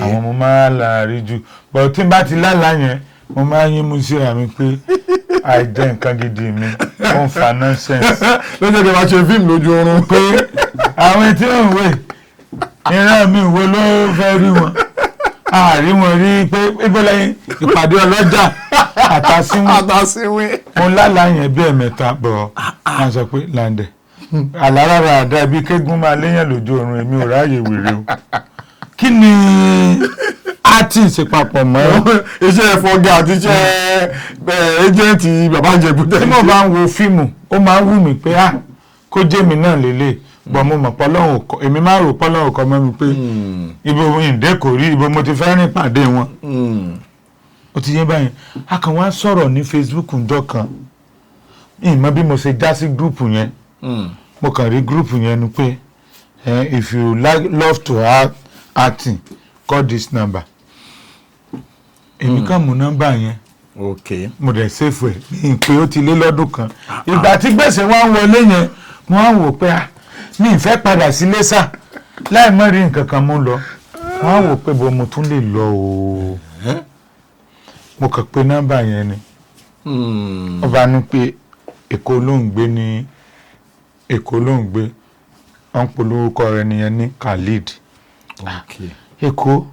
Speaker 2: àwọn mo máa ń lálàá rí jù bọ̀ tí n bá ti lálàá yẹn mo máa ń yín mú síra mi pé àìjẹ́ nǹkan gidi mi ó ń fa nonsense.
Speaker 1: ló jẹ́ kí n máa ṣe fíìmù lójú oorun.
Speaker 2: pé àwọn tí wọ́n ń wé ìran mi wo ló fẹ́ rí wọn àárí wọn rí pé ìbọ̀lẹ́yìn ìpàdé ọlọ́jà àtàsínwé mo lálàá yẹn bí ẹ̀mẹ́ta bọ̀ wọ́n sọ pé Lande àláràrà àdá ibi kégún máa léyàn lójú oorun èmi ò ráàyè wèrè o kí ni àti ìṣepapọ̀ mọ́
Speaker 1: iṣẹ́ ẹ̀fọ́gà àti iṣẹ́ ẹjẹ́ǹtì bàbá ìjẹ̀bú tẹ́lẹ̀.
Speaker 2: tí mo bá ń wo fíìmù ó máa ń wù mí pé kó jẹ́ mi náà lélẹ̀ bọ̀ mo mọ̀ pọ́lọ́hùn kọ́ èmi máa rò pọ́lọ́hùn kọ́ mọ́ mi pé ibo ìǹdẹ́ kò rí ibo mo ti fẹ́ rìn pàdé wọn. ó ti yé báyìí a kàn wá sọ̀rọ̀ ní Facebook ńjọ́ kan ìmọ̀ bí mo ṣe já sí gúrùpù yẹn mo kàn rí gúrùpù yẹn ni pé if you love to acting call this number èmi kàn mú nọ́mbà yẹn mo dẹ̀ ṣèfù ẹ̀ ní pé ó ti lé lọ́dún kan ìgbà tí gbèsè wọn wọlé yẹn wọ́n á wò pé mi ì fẹ́ padà sílé sá láì mọ́ rí nǹkan kan mú lọ wọ́n á wò pé bó mo tún lè lọ o mo kàn pé nọ́mbà yẹn ni ó bá ní pé Èkó ló ń gbé ní Èkó ló ń gbé wọ́n polówó kọ rẹ̀ nìyẹn ní Khalid Èkó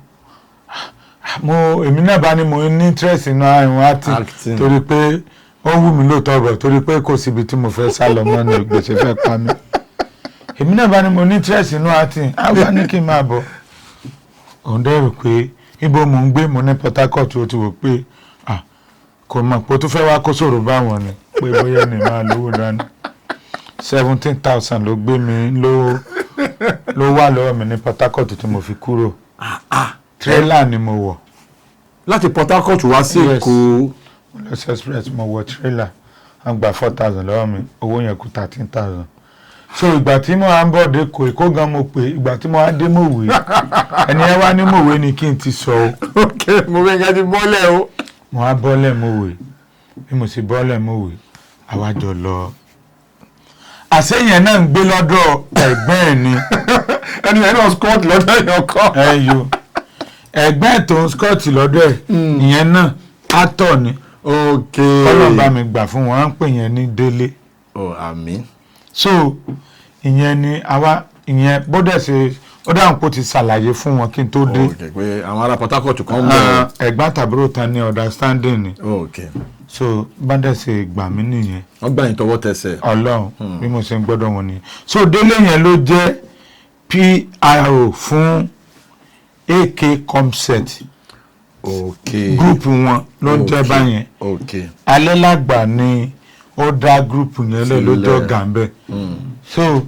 Speaker 2: èmi náà bá ní mo ní interest inú àrùn acting torí pé ó wù mí lóòótọ́ bọ̀ torí pé kò síbi tí mo fẹ́ sá lọ mọ́ ní gbèsè fẹ́ pa mí èmi náà bá ní mo ní interest inú acting á bá ní kí n máa bọ̀ òun dẹ́rù pé ibo mò ń gbé mo ní Port Harcourt ó ti wò pé kò mọ̀ pé ó tún fẹ́ wá kó sòrò báwọn ni pé bóyá ní máa lówó dání 17,000 ló gbé mi ló wà lọ́wọ́ mi ní Port Harcourt tí mo fi kúrò trailer ni mo wọ̀
Speaker 1: láti Port Harcourt wá sí Èkó
Speaker 2: lọ́sẹ̀ express mo wọ̀ trailer wọ́n gba 4,000 lọ́wọ́ mi owó yẹn kù 13,000 so ìgbà tí mo wá ń bọ̀ dé Èkó gan mo pé ìgbà tí mo wá dé Mòwe ẹni ẹ wá ní Mòwe ni kí n ti sọ o
Speaker 1: mo fẹ́ kẹ́ ti bọ́lẹ̀ o
Speaker 2: mo wá bọ́lẹ̀ Mòwe bí mo sì bọ́lẹ̀ Mòwe àwa jọ lọ àṣeyẹn náà ń gbé lọ́dọ̀ ẹ̀gbọ́n ẹ̀ ni
Speaker 1: ẹni ẹ̀ náà scott lọ́dọ̀ èèyàn kọ́
Speaker 2: ẹ̀gbọ́n ẹ̀ tó ń scott lọ́dọ̀ ẹ̀ ìyẹn náà actor ni kọ́lọ̀ bá mi gbà fún wọn á ń pè yẹn ní Délé
Speaker 1: àmín
Speaker 2: so ìyẹn ni àwa ìyẹn bódẹ̀ ṣe ó dáhùn pé ó ti ṣàlàyé fún wọn kí n tó dé
Speaker 1: pé àwọn ará Port Harcourt kan mọ̀
Speaker 2: ẹ̀gbọ́n tàbúrò ta ni understanding ni so bádẹ̀ ṣe gbà mí nìyẹn
Speaker 1: wọ́n gbà yín tọwọ́ tẹsẹ̀
Speaker 2: Ọlọ́run bí mo ṣe ń gbọ́dọ̀ wọn nìyẹn so Délé yẹn ló jẹ́ PRO fún AK Comset gúrùpù wọn ló ń jẹ́ báyẹn alẹ́ lágbà ni ó dá gúrùpù yẹn lẹ̀ lójọ́ gàmbẹ́ so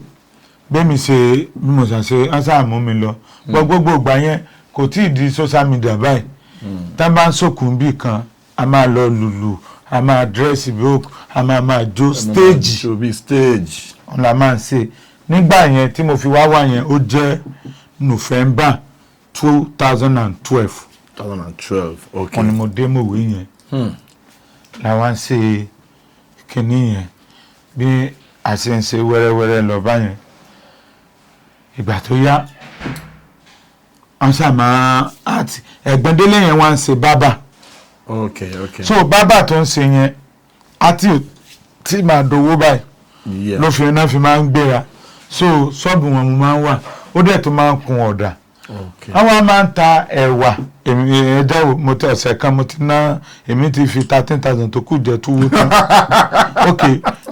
Speaker 2: bẹ́ẹ̀mi ṣe bí mo ṣàṣe ánṣá mú mi lọ gbogbo ìgbà yẹn kò tí ì di social media báyìí tá a bá ń sòkùn bì kan a máa lọ lùlù a máa dírẹ́sì bí òkú a máa jó stage ọ̀n la máa ń ṣe nígbà yẹn tí mo fi wá wá yẹn ó jẹ́ November 2012 wọ́n ni mo dé Mòwe yẹn làwọn ṣe kinní yẹn bí a ṣe ń ṣe wẹ́rẹ́wẹ́rẹ́ lọ báyẹn ìgbà tó yá wọ́n ṣàmà àti ẹ̀gbọ́n délé yẹn wá ń ṣe bábà.
Speaker 1: Okay.
Speaker 2: So bábà tó ń ṣe yẹn àti tí màá dowó báyìí ló fi iná fi máa ń gbéra. So ṣọ́ọ̀bù wọn mo máa ń wà ó dẹ̀ tó máa ń kun ọ̀dà. Àwọn máa ń ta ẹ̀wà èmi ẹ̀dá mo tẹ ọ̀sẹ̀ kan mo ti ná èmi ti fi 13,000 tó kù jẹ túwó tán. Ok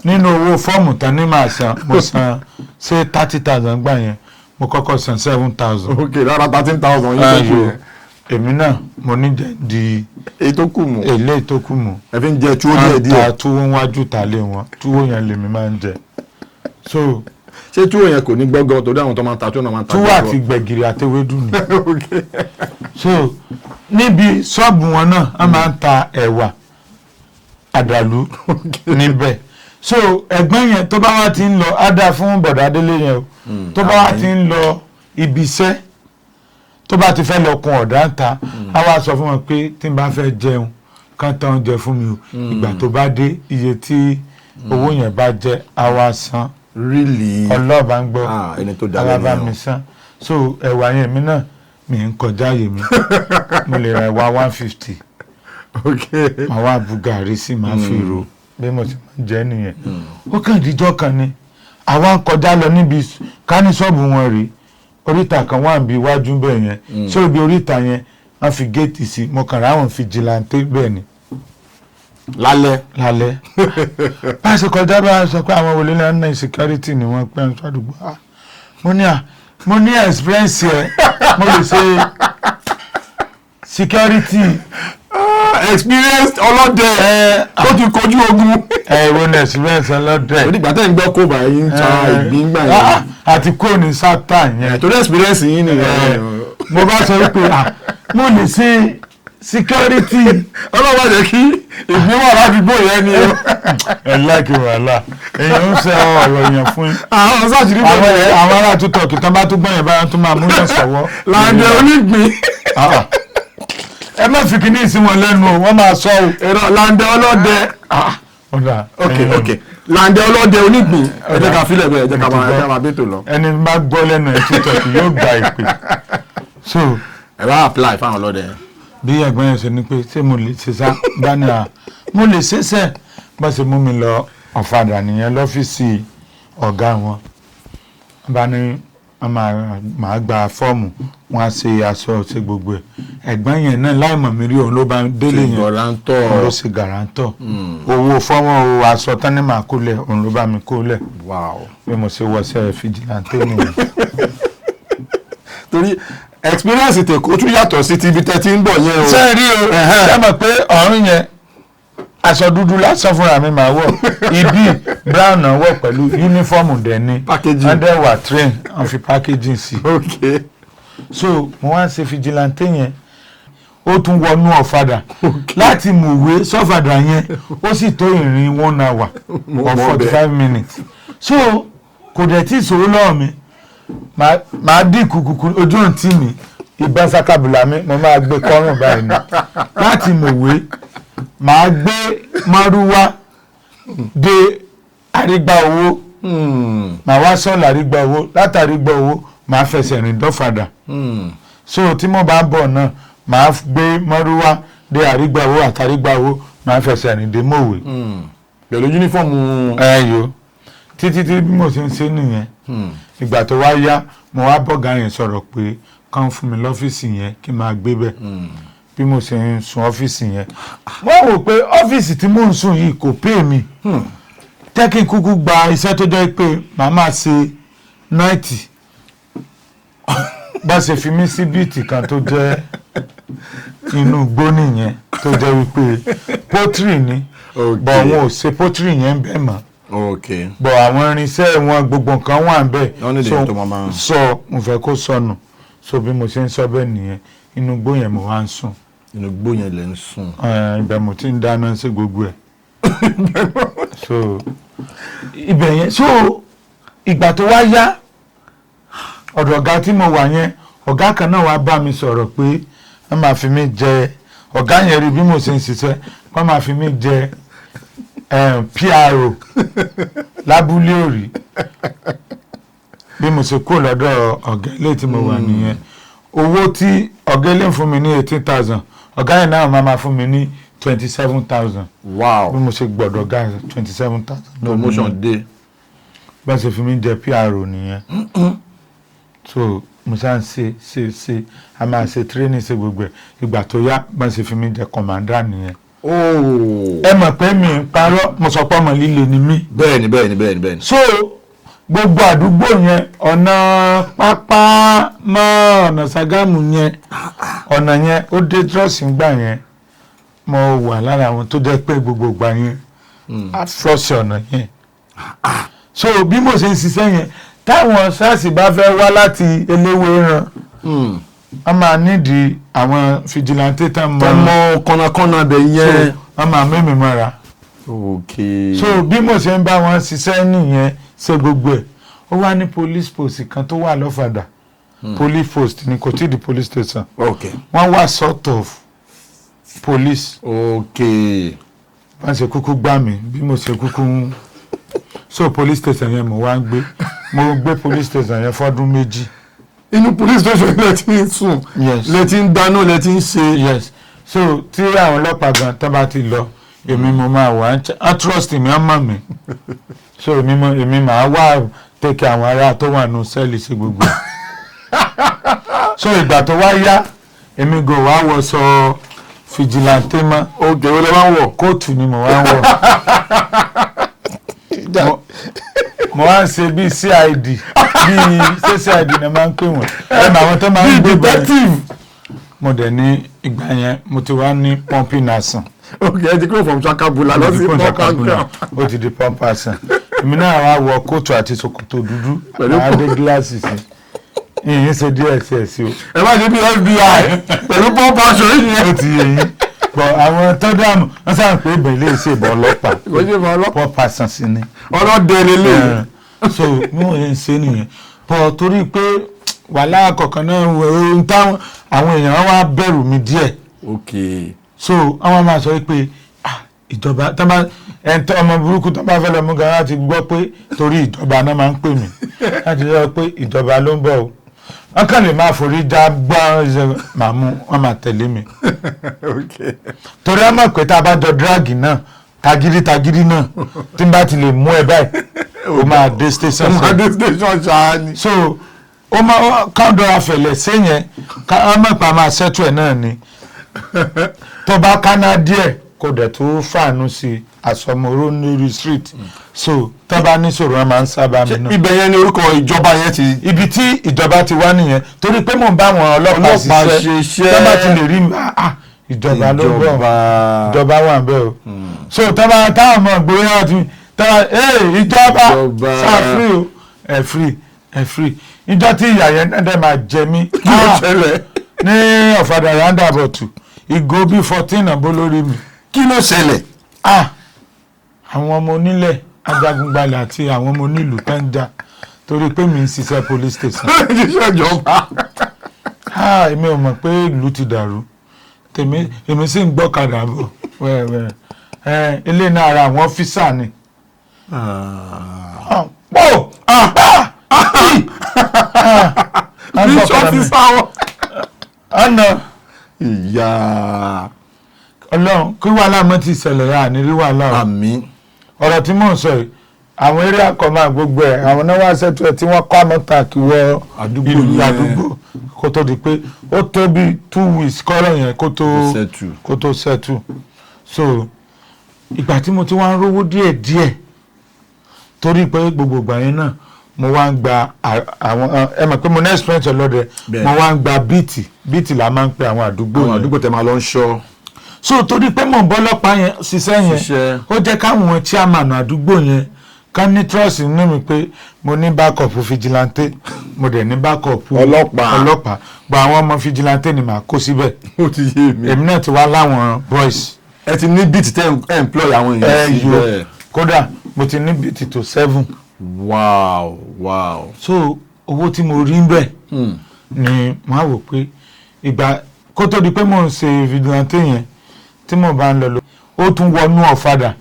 Speaker 2: nínú owó fọ́ọ̀mù tán ní màá san mo san ṣé 30,000 gbà yẹn mo kọ́kọ́ san 7,000.
Speaker 1: Ok lára 13,000 yìí tó kù.
Speaker 2: Èmi náà mo ní jẹ di
Speaker 1: ètò kù mù.
Speaker 2: èlé tó kù mù.
Speaker 1: ẹ fi ń jẹ túwó díẹ̀ díẹ̀.
Speaker 2: ta túwó wájú ta lé wọn túwó yẹn lèmi máa ń jẹ. So
Speaker 1: ṣé túwó yẹn kò ní gbọ́gàn torí àwọn tó máa ń ta túwó náà máa ń ta.
Speaker 2: túwó àti gbẹ̀gìrì àtewédú ni. So níbi ṣọ́ọ̀bù wọn náà wọ́n máa ń ta ẹ̀wà àdàlú níbẹ̀. So ẹ̀gbọ́n yẹn tó bá wá ti ń lọ á dáa fún bọ̀dá délé yẹn o tó bá wá ti ń lọ ibi iṣẹ́ tó bá ti fẹ́ lọ kun ọ̀dà ń ta á wá sọ fún wọn pé tí n bá fẹ́ jẹun kán tán oúnjẹ fún mi o ìgbà tó bá dé iye tí owó yẹn bá jẹ́ á wá san.
Speaker 1: Really?
Speaker 2: Ọlọ́ọ̀bá ń gbọ́
Speaker 1: ẹni tó dá
Speaker 2: alábá mi san. So ẹ̀wà yẹn mi náà mi ń kọjá yé mi mo lè ra ẹ̀wà 150 màá wá bu gàrí sí màá fi ro bí mo ti máa ń jẹ nìyẹn. Ó kàn díjọ́ kan ni àwa ń kọjá lọ níbi kánísọ́ọ̀bù wọn rèé oríta kan wà níbi iwájú bẹ́ẹ̀ yẹn so ibi oríta yẹn wọ́n fi géètì sí mo kàn ráwọn fìjìláńtẹ́ bẹ́ẹ̀ ni.
Speaker 1: lálẹ́
Speaker 2: bá a ṣe kọjá bá a sọ pé àwọn wòlé náà ní security ni wọ́n pẹ́ ń sọ́dúgbò mo ní experience ẹ̀ mo lè ṣe security.
Speaker 1: Experience ọlọ́dẹ tó ti kojú ogun.
Speaker 2: Ìwọ ní experience ọlọ́dẹ.
Speaker 1: onígbà tẹ́ ń gbọ́ kó bá yín ta ìgbín gbà yẹn.
Speaker 2: àti kó ní sátán yẹn.
Speaker 1: torí experience yín nìyẹn.
Speaker 2: mo bá sọ pé mo lè ṣe security.
Speaker 1: ọlọ́wọ́ jẹ́ kí ìgbín wà ládùúgbò yẹn ni o.
Speaker 2: ẹ láìkí wàhálà èèyàn ń ṣe ọ̀rọ̀ yẹn fún.
Speaker 1: àwọn sáàjìrì bẹ̀rẹ̀
Speaker 2: àwọn ará tó tọ̀ kí tán bá tó gbọ́n yẹn báyọ̀ tó máa mú yẹn sọ̀wọ́.
Speaker 1: Lande onígbín.
Speaker 2: ẹ má fi kíní sí wọn lẹ́nu o wọ́n máa sọ o.
Speaker 1: ẹ̀rọ Lande ọlọ́dẹ. ok Lande ọlọ́dẹ onígbín ẹ jẹ́ ká filẹ̀ bẹ́ẹ̀ ẹ jẹ́ ká máa bẹ́tò lọ.
Speaker 2: ẹni bá gbọ́ lẹ́nu ẹ̀ títọ̀ kì yóò gba ìpè. So
Speaker 1: ẹ bá apply fáwọn ọlọ́dẹ.
Speaker 2: bí ẹ̀gbọ́n yẹn ṣe ni pé ṣé mo lè ṣe sá bá ní à mo lè ṣe sẹ́ bá ṣe mú mi lọ ọ̀fadà nìyẹn lọ́fíìsì ọ̀gá wọn bá ní màá gba fọ́ọ̀mù wọn á ṣe aṣọ ṣe gbogbo ẹ̀ ẹ̀gbọ́n yẹn náà láìmọ̀ mi rí òun ló bá délé yẹn òun ló ṣe gàrántọ̀ owó fọ́ọ̀mù owó aṣọ tán ní màá kólẹ̀ òun ló bá mi kólẹ̀ bí mo ṣe wọṣẹ́ fìjìláńtẹ́ nìyẹn.
Speaker 1: torí experience tèkó tún yàtọ̀ sí ti ibi tẹ́ ti ń bọ̀ yẹn o.
Speaker 2: ṣé rí o ṣé mọ̀ pé ọ̀run yẹn aṣọ dúdú lásán fúnra mi máa wọ̀ ibi brown náà wọ̀ pẹ̀lú yúnífọ́ọ̀mù dẹ̀ ni underwear train wọ́n fi packaging sí.
Speaker 1: Okay.
Speaker 2: So mo wá ń ṣe fìjìláńtẹ́ yẹn ó tún wọnú ọ̀fadà láti mọ̀wé sọ́fadà yẹn ó sì tó ìrìn 1 hour or 45 minutes. So kò dẹ̀ tí ìṣòro lọ́wọ́ mi màá dín kùkùkù ojú òǹtí mi ìbọn sakabula mi mo máa gbé kọ́rùn báyìí ni láti mọ̀wé màá gbé márúwá dé àrígbá owó màá wá sọ́ọ̀lù àrígbá owó látàrígbá owó màá fẹsẹ̀ rìn dọ́fadà so tí mo bá ń bọ̀ náà màá gbé márúwá dé àrígbá owó àtàrígbá owó màá fẹsẹ̀ rìn dé mọ̀wé.
Speaker 1: pẹ̀lú yúnífọ́ọ̀mù.
Speaker 2: ẹ̀yọ́ títí bí mo ṣe ń ṣe nìyẹn ìgbà tó wá yá mo wá bọ́gà yẹn sọ̀rọ̀ pé kàn fún mi lọ́fíìsì yẹn kí n máa gbé bẹ̀ bí mo ṣe ń sun ọ́fíìsì yẹn wọ́n wò pé ọ́fíìsì tí mò ń sùn yìí kò pè mí jẹ́ kí n kúkú gba iṣẹ́ tó jẹ́ pé màá máa ṣe 90 bá ṣe fi mí sí bíìtì kan tó jẹ́ inú igbó nìyẹn tó jẹ́ wípé pọ́tírì ni bọ̀ wọn ò ṣe pọ́tírì yẹn bẹ́ẹ̀ mọ́ bọ̀ àwọn irinṣẹ́ wọn gbogbo nǹkan wà ń bẹ̀ sọ mo fẹ́ kó sọnù so bí mo ṣe ń sọ bẹ́ẹ̀ nìyẹn inú igbó yẹn mo wá ń sùn.
Speaker 1: inú igbó yẹn lè ń sùn.
Speaker 2: ibẹ̀ mo ti ń dáná sí gbogbo ẹ̀ so ibẹ̀ yẹn so ìgbà tó wá yá ọ̀dọ̀ ọ̀gá tí mo wà yẹn ọ̀gá kan náà wá bá mi sọ̀rọ̀ pé wọ́n máa fi mí jẹ ọ̀gá yẹn rí bí mo ṣe ń ṣiṣẹ́ wọ́n máa fi mí jẹ PRO lábúlé òrì bí mo ṣe kó lọ́dọ̀ ọ̀gá ilé tí mo wà nìyẹn owó tí ọ̀gá ilé ń fún mi ní 18,000 ọ̀gá yẹn náà máa fún mi ní 27,000.
Speaker 1: wow
Speaker 2: bí mo ṣe gbọ́dọ̀ ọ̀gá 27,000.
Speaker 1: promotion dé.
Speaker 2: bá ṣe fi mí jẹ PRO nìyẹn. so mo ṣáà ń ṣe a máa ṣe training ṣe gbogbo ẹ̀ ìgbà tó yá bá ṣe fi mí jẹ commander nìyẹn. ẹ mọ̀ pé mi ń parọ́ mo sọ pé ọmọ líle ni mí.
Speaker 1: bẹ́ẹ̀ni.
Speaker 2: so gbogbo àdúgbò yẹn ọ̀nà pápá mọ́ ọ̀nà Ṣàgámù yẹn ọ̀nà yẹn ó dé trọ́ọ̀sì ńgbà yẹn mo wà lára àwọn tó jẹ́ pé gbogbo ìgbà yẹn á fọ́ọ̀sì ọ̀nà yẹn. so bí mo ṣe ń ṣiṣẹ́ yẹn táwọn SARS bá fẹ́ wá láti Eléwéran wọ́n máa nídìí àwọn fìjìláńtì
Speaker 1: tọmọ kọ́nàkọ́nà bẹ̀ yẹn.
Speaker 2: wọ́n máa mẹ́mìí mọ́ra. so bí mo ṣe ń bá wọn ṣiṣẹ́ nìyẹn ṣe gbogbo ẹ̀ ó wá ní police post kan tó wà lọ́fàdà police post ni kò tí ì di police station wọ́n wá sort of police. bá ń ṣe kúkú gbá mi bí mo ṣe kúkú ń so police station yẹn mo wá ń gbé mo gbé police station yẹn fọ́dún 2.
Speaker 1: inú police station lẹ ti ń sùn lẹ ti ń dáná lẹ ti ń ṣe.
Speaker 2: so tí àwọn ọlọ́pàá gan tó bá ti lọ èmi mo máa wà á trust mi á mọ̀ mi so èmi máa wá tẹ̀kẹ́ àwọn ará tó wà nù sẹ́ẹ̀lì sí gbogbo so ìgbà tó wá yá èmi gò wá wọ sọ fìjìláńtẹ́ mọ́
Speaker 1: oge wo lè máa ń wọ̀.
Speaker 2: kóòtù ni mo wá ń wọ̀ mo wá ń ṣe bíi CID bíi CID ni máa ń pè wọ́n ẹ̀ mà àwọn tó máa ń gbé
Speaker 1: detective.
Speaker 2: mo dẹ̀ ní ìgbà yẹn mo ti wá ní pọ́ǹpì nàṣàn.
Speaker 1: ẹ ti kúrò from Sakabula lọ sí pọ́ǹpì.
Speaker 2: ó ti di pọ́ǹpì àṣàn èmi náà wá wọ kóòtù àti ṣòkòtò dúdú máa dé gíláàsì sí ìyìn ṣe DSS o.
Speaker 1: ẹ má ṣe bí FBI pẹ̀lú pọ́ǹpì aṣọ yìí yẹn.
Speaker 2: ó ti yẹ yín bọ̀ àwọn tó dààmú wọ́n sáà ń pè é bẹ̀rẹ̀ ṣe ìbọn ọlọ́pàá pọ́ǹpì àṣàn sí ni.
Speaker 1: ọlọ́dẹ lélẹ̀.
Speaker 2: so bí wọ́n yẹn ń ṣe nìyẹn bọ̀ torí pé wàhálà kọ̀ọ̀kan náà ohun táwọn àwọn èèyàn wá bẹ̀rù mi díẹ̀. so àwọn máa sọ pé ìjọba ọmọ burúkú tó bá fẹ́ lọ mú gan láti gbọ́ pé torí ìjọba náà máa ń pè mí láti sọ pé ìjọba ló ń bọ̀ o wọ́n kàn lè máa forí já gbọ́n máa mú wọ́n máa tẹ̀lé mi. torí wọ́n mọ̀ pé tá a bá jọ dírágì náà tagiri náà tí n bá ti lè mú ẹ báyìí ó máa dé station
Speaker 1: ṣáá ni.
Speaker 2: so ó máa káńdọ̀ afẹ̀lẹ̀ séyẹn ọmọọ̀pá máa ṣẹ́tù ẹ̀ náà ni tó bá káná díẹ̀ kò dẹ̀ tó fàánú sí àsọmọ́rọ́ lórí street so tó bá níṣòro wọn máa ń sábà mi náà.
Speaker 1: ibẹ̀ yẹn ni orúkọ ìjọba yẹn ti.
Speaker 2: ibi tí ìjọba ti wá nìyẹn torí pé mò ń bá àwọn ọlọ́pàá ṣiṣẹ́ tó bá ti lè rí mi ìjọba ló bọ̀ ìjọba wà ń bẹ̀ o so tó bá táwọn ọmọ ìgboro yẹn ti ìjọba sáà free o ẹ free ìjọ tí ìyá yẹn náà dẹ̀ máa jẹ mí ní ọ̀fadà roundabout ìgò bíi 14 àbó lórí mi.
Speaker 1: kí ló ṣẹlẹ̀.
Speaker 2: àwọn ọmọ onílẹ̀ ajagunbalẹ̀ àti àwọn ọmọ onílùú tó ń jà torí pé mi ń ṣiṣẹ́ police station.
Speaker 1: ṣiṣẹ́ ìjọba.
Speaker 2: èmi ò mọ̀ pé ìlú ti dàrú èmi sì ń gbọ́kadà bọ̀ ilé náà ara àwọn ọ́fíìsà ni. ọ̀nà
Speaker 1: ìyá
Speaker 2: ọlọ́run kí wàhálà mọ́ ti ṣẹlẹ̀ yá ní rí wàhálà.
Speaker 1: àmín.
Speaker 2: ọ̀rọ̀ tí mò ń sọ yìí àwọn eré akọ̀mọ́ gbogbo ẹ̀ àwọn náà wá ṣètò ẹ̀ tí wọ́n kọ́ àmọ́tàkì wọ àdúgbò kó tó di pé ó tó bí 2 weeks kọ́rọ̀ yẹn kó tó ṣẹ́tù. so ìgbà tí mo ti wá ń rówó díẹ̀díẹ̀ torí pé gbogbo ìgbà yẹn náà mo wá ń gba àwọn ẹ mọ̀ pé mo ní experience ọlọ́dẹ mo wá ń gba bíìtì la máa ń pe àwọn àdúgbò
Speaker 1: tẹ máa lọ ń ṣọ́.
Speaker 2: so torí pé mò ń bọ́ ọlọ́pàá yẹn ṣiṣẹ́ yẹn ó jẹ́ káwọn chairman àdúgbò yẹn ká ní trust nínú mi pé mo ní backup vigilante mo dẹ̀ ní backup ọlọ́pàá gba àwọn ọmọ vigilante ni màá kó síbẹ̀.
Speaker 1: ó ti yé mi.
Speaker 2: èmi náà ti wá láwọn boys.
Speaker 1: ẹ ti ní bíìtì tẹ employ àwọn èèyàn síbẹ̀.
Speaker 2: kódà mo ti ní bíìtì tó 7.
Speaker 1: wow.
Speaker 2: so owó tí mo rí ń bẹ̀ ni wọ́n á wò pé ìgbà kó tó di pé mò ń ṣe vigilante yẹn tí mo bá ń lọ ó tún wọnú ọ̀fadà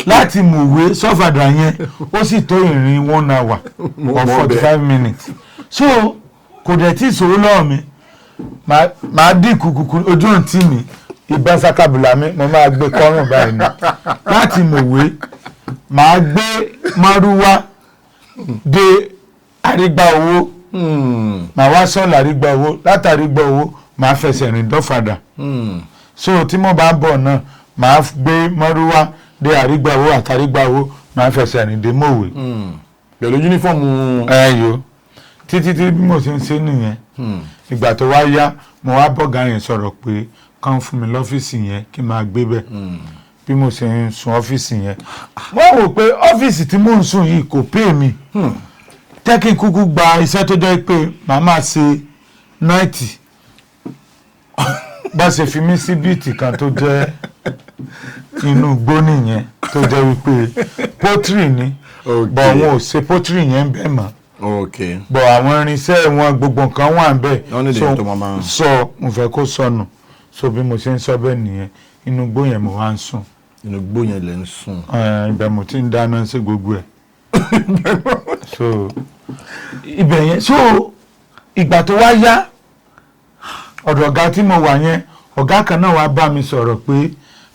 Speaker 2: láti mọ̀wé sọ́fadà yẹn ó sì tó ìrìn 1 hour or 45 minutes so kò dẹ̀ tí ìṣòro lọ́wọ́ mi màá dínkù kúkú ojú òǹtí mi ìbọn sakabula mi mo máa gbé kọ́rùn báyìí ni láti mòwe màá gbé márúwá dé àrígbá owó màá wá sọ́ọ̀lù àrígbá owó látàrígbá owó màá fẹsẹ̀ rìn dọ́fadà so tí mo bá bọ̀ náà màá gbé márúwá dé àrígbá owó àtàrígbá owó màá fẹsẹ̀ rìn dé mòwe.
Speaker 1: pẹ̀lú yúnífọ́ọ̀mù.
Speaker 2: ẹyọ títí bí mo ṣe ń ṣe nìyẹn ìgbà tó wá yá mo wá bọ́gà yẹn sọ̀rọ̀ pé kàn fún mi lọ́fíìsì yẹn kí n máa gbé bẹ̀ bí mo ṣe ń sun ọ́fíìsì yẹn wọ́n wò pé ọ́fíìsì tí mò ń sùn yìí kò pè mí tẹ́kí kúkú gba iṣẹ́ tó jẹ́ pé màá máa ṣe náìtì bá ṣe fi mí sí bíìtì kan tó jẹ́ inú igbó nìyẹn tó jẹ́ wípé pọ́tírì ni bọ̀ wọn ò ṣe pọ́tírì yẹn ń bẹ̀ mọ́ bọ̀ àwọn irinṣẹ́ wọn gbogbo nǹkan wà ń bẹ̀ sọ mo fẹ́ kó sọnù so bí mo ṣe ń sọ bẹ́ẹ̀ nìyẹn inú igbó yẹn mo wá ń sùn.
Speaker 1: inú igbó yẹn lẹ ń sùn.
Speaker 2: ibẹ̀ mo ti ń dáná sí gbogbo ẹ̀ so ibẹ̀ yẹn so ìgbà tó wá yá ọ̀dọ̀ ọ̀gá tí mo wà yẹn ọ̀gá kan náà wá bá mi sọ̀rọ̀ pé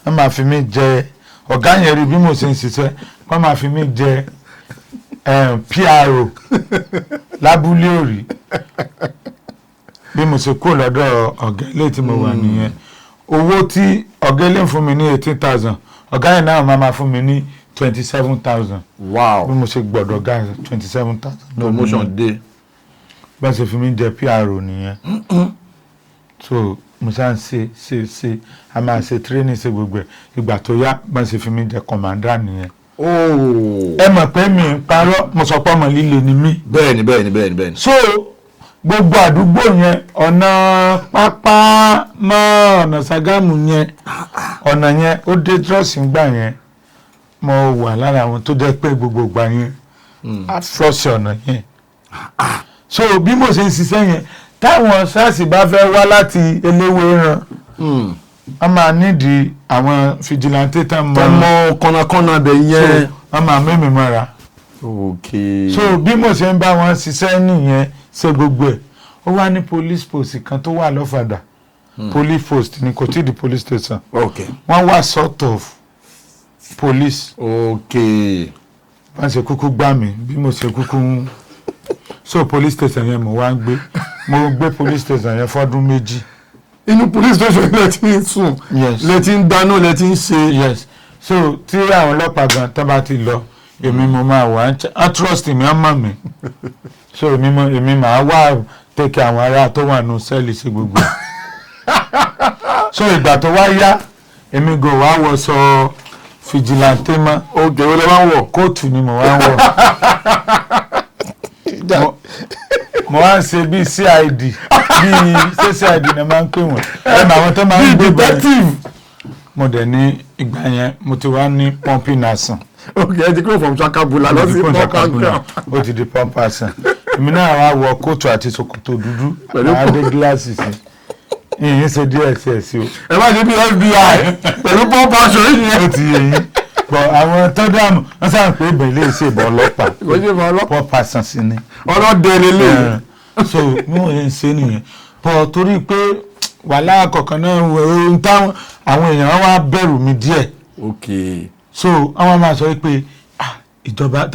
Speaker 2: wọ́n máa fi mí jẹ ọ̀gá yẹn rí bí mo ṣe ń ṣiṣẹ́ wọ́n máa fi mí jẹ PRO lábúlé òrì bí mo ṣe kó lọ́dọ̀ ọ̀gá ilé tí mo wà nìyẹn owó tí ọ̀gá ilé ń fún mi ní 18,000 ọ̀gá yẹn náà máa fún mi ní 27,000.
Speaker 1: wow
Speaker 2: bí mo ṣe gbọ́dọ̀ ọ̀gá 27,000.
Speaker 1: promotion dé.
Speaker 2: bá ṣe fi mí jẹ PRO nìyẹn so mo ṣáà ń ṣe a máa ṣe training ṣe gbogbo ẹ̀ ìgbà tó yá bá ṣe fi mí jẹ commander nìyẹn. ẹ mọ̀ pé mi ń parọ́ mo sọ pé ọmọ líle ni mí.
Speaker 1: bẹ́ẹ̀ni.
Speaker 2: so gbogbo àdúgbò yẹn ọ̀nà pápá mọ́ ọ̀nà Ṣàgámù yẹn ọ̀nà yẹn ó dé trọ́ọ̀sì ńgbà yẹn mo wà lára àwọn tó jẹ́ pé gbogbo ìgbà yẹn á flọ́ọ̀sì ọ̀nà yẹn. so bí mo ṣe ń ṣiṣẹ́ yẹn táwọn SARS bá fẹ́ wá láti Eléwéran wọ́n máa nídìí àwọn fìjìláńtì
Speaker 1: tọmọ kọ́nàkọ́nà bẹ̀ yẹn.
Speaker 2: wọ́n máa mẹ́mìí mọ́ra. so bí mo ṣe ń bá wọn ṣiṣẹ́ nìyẹn ṣe gbogbo ẹ̀ ó wá ní police post kan tó wà lọ́fàdà police post ni kò tí di police station wọ́n wà sort of police. wọ́n ṣe kúkú gbá mi bí mo ṣe kúkú ń so police station yẹn mo wá ń gbé mo gbé police station yẹn fọ́dún 2.
Speaker 1: inú police station lẹ ti ń sùn lẹ ti ń dáná lẹ ti ń ṣe.
Speaker 2: yes so tí àwọn ọlọ́pàá gan tó bá ti lọ èmi mo máa wà á trust mi á mọ̀ mi so èmi máa wá tẹ̀kẹ́ àwọn ará tó wà nù sẹ́ẹ̀lì sí gbogbo so ìgbà tó wá yá èmi gò wá wọ sọ fìjìláńtì mọ́
Speaker 1: oge wo lè máa ń wọ̀.
Speaker 2: kóòtù ni mo wá ń wọ̀ mo wá ń ṣe bíi CID bíi CID ni máa ń pè wọ́n àwọn tó máa ń gbé
Speaker 1: detective.
Speaker 2: mo dẹ̀ ní ìgbà yẹn mo ti wá ní pọ́ǹpì nàṣàn.
Speaker 1: ẹ ti kúrò from Sakabula lọ sí pọ́ǹpì.
Speaker 2: ó ti di pọ́ǹpì àṣàn èmi náà wá wọ kóòtù àti ṣòkòtò dúdú máa dé gíláàsì sí ìyìn ṣe DSS o.
Speaker 1: ẹ má ṣe bí FBI pẹ̀lú pọ́ǹpì aṣọ yìí yẹn.
Speaker 2: ó ti yẹ yín bọ̀ àwọn tó dààmú wọ́n sáà pé ìbẹ̀lẹ̀ ṣe ìbọn ọlọ́pàá pọ́ǹpì àṣàn sí ni.
Speaker 1: ọlọ́dẹ lélẹ̀.
Speaker 2: so bí wọ́n yẹn ń ṣe nìyẹn bọ̀ torí pé wàhálà kọ̀ọ̀kan náà ohun táwọn àwọn èèyàn wá bẹ̀rù mi díẹ̀. so àwọn máa sọ pé ìjọba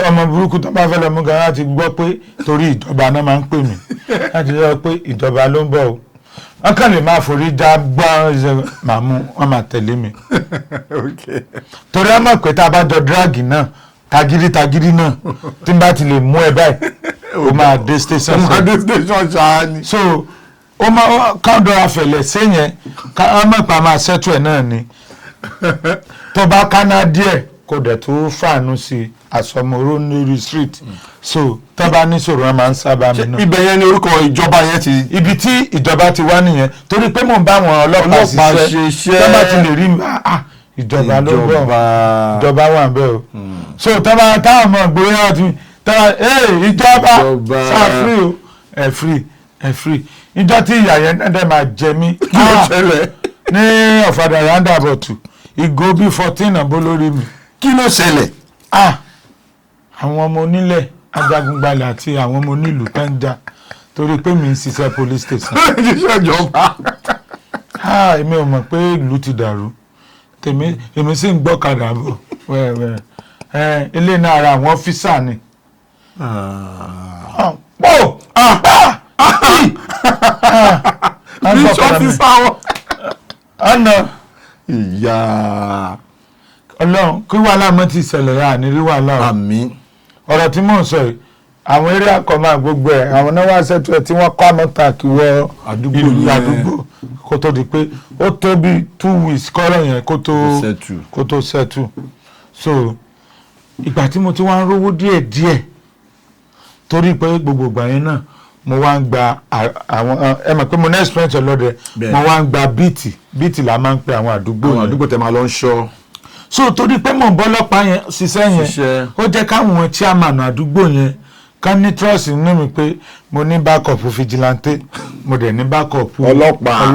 Speaker 2: ọmọ burúkú tó bá fẹ́ lọ mú gan láti gbọ́ pé torí ìjọba náà máa ń pè mí láti sọ pé ìjọba ló ń bọ̀ o wọ́n kàn lè máa forí já gbọ́n máa mú wọ́n máa tẹ̀lé mi. torí wọ́n mọ̀ pé tá a bá jọ dírágì náà tagídí náà tí n bá ti lè mú ẹ báyìí o máa dé station
Speaker 1: ṣáá ni.
Speaker 2: so ó máa káńdọ̀ afẹ̀lẹ̀ sẹ́yìn ká mọ̀pá máa ṣẹ́tù ẹ̀ náà ni tó bá káná díẹ̀ kò dẹ̀ tó fàánú sí àsọmọ́rọ́ lórí street so tó bá níṣòro wọn máa ń sábà mi náà.
Speaker 1: ibẹ̀ yẹn ni orúkọ ìjọba yẹn ti.
Speaker 2: ibi tí ìjọba ti wá nìyẹn torí pé mò ń bá àwọn ọlọ́pàá ṣiṣẹ́ tó bá ti lè rí ìjọba ló bọ̀ ìjọba wà bẹ́ẹ̀ o so tó bá táwọn ọmọ ìgboro yẹn ti ìjọba ṣáà o ẹ free ìjọ tí ìyá yẹn dẹ́ máa jẹ mí ní ọ̀fadà roundabout ìgò bíi 14 àbó lórí mi.
Speaker 1: kí ló ṣẹlẹ̀.
Speaker 2: àwọn ọmọ onílẹ̀ ajagunbalẹ̀ àti àwọn ọmọ onílù tó ń jà torí pé mi ń ṣiṣẹ́ police station.
Speaker 1: iṣẹ́ ìjọba.
Speaker 2: Èmi ò mọ̀ pé ìlú ti dàrú èmi sì ń gbọ́kadà bọ̀ wẹ́ẹ̀wẹ́ ilé náà ara àwọn ọ́fíìsà ni.
Speaker 1: bí ọ́fíìsà wọn.
Speaker 2: ọ̀nà
Speaker 1: ìyá
Speaker 2: ọlọ́run kí wàhálà mọ́ ti ṣẹlẹ̀ yá ní rí wàhálà o.
Speaker 1: àmín.
Speaker 2: ọ̀rọ̀ tí mò ń sọ yìí àwọn eré àkọ́mọ́ gbogbo ẹ̀ àwọn náà wá ṣètò ẹ̀ tí wọ́n kọ́ àmọ́ta kí wọ́ àdúgbò kó tó di pé ó tó bí 2 weeks kọ́rọ̀ yẹn kó tó ṣẹ́tù. So ìgbà tí mo ti wá ń rówó díẹ̀díẹ̀ torí pé gbogbo ìgbà yẹn náà mo wá ń gba àwọn ẹ mọ̀ pé mo ní experience ọlọ́dẹ mo wá ń gba bíìtì la máa ń pe àwọn àdúgbò yẹn.
Speaker 1: àwọn àdúgbò tẹ máa lọ ń ṣọ́.
Speaker 2: So torí pé mò ń bọ́ ọlọ́pàá yẹn ṣiṣẹ́ yẹn ó jẹ́ káwọn chairman àdúgbò yẹn ká ní trust nínú mi pé mo ní backup vigilante mo dẹ̀ ní backup ọlọ́pàá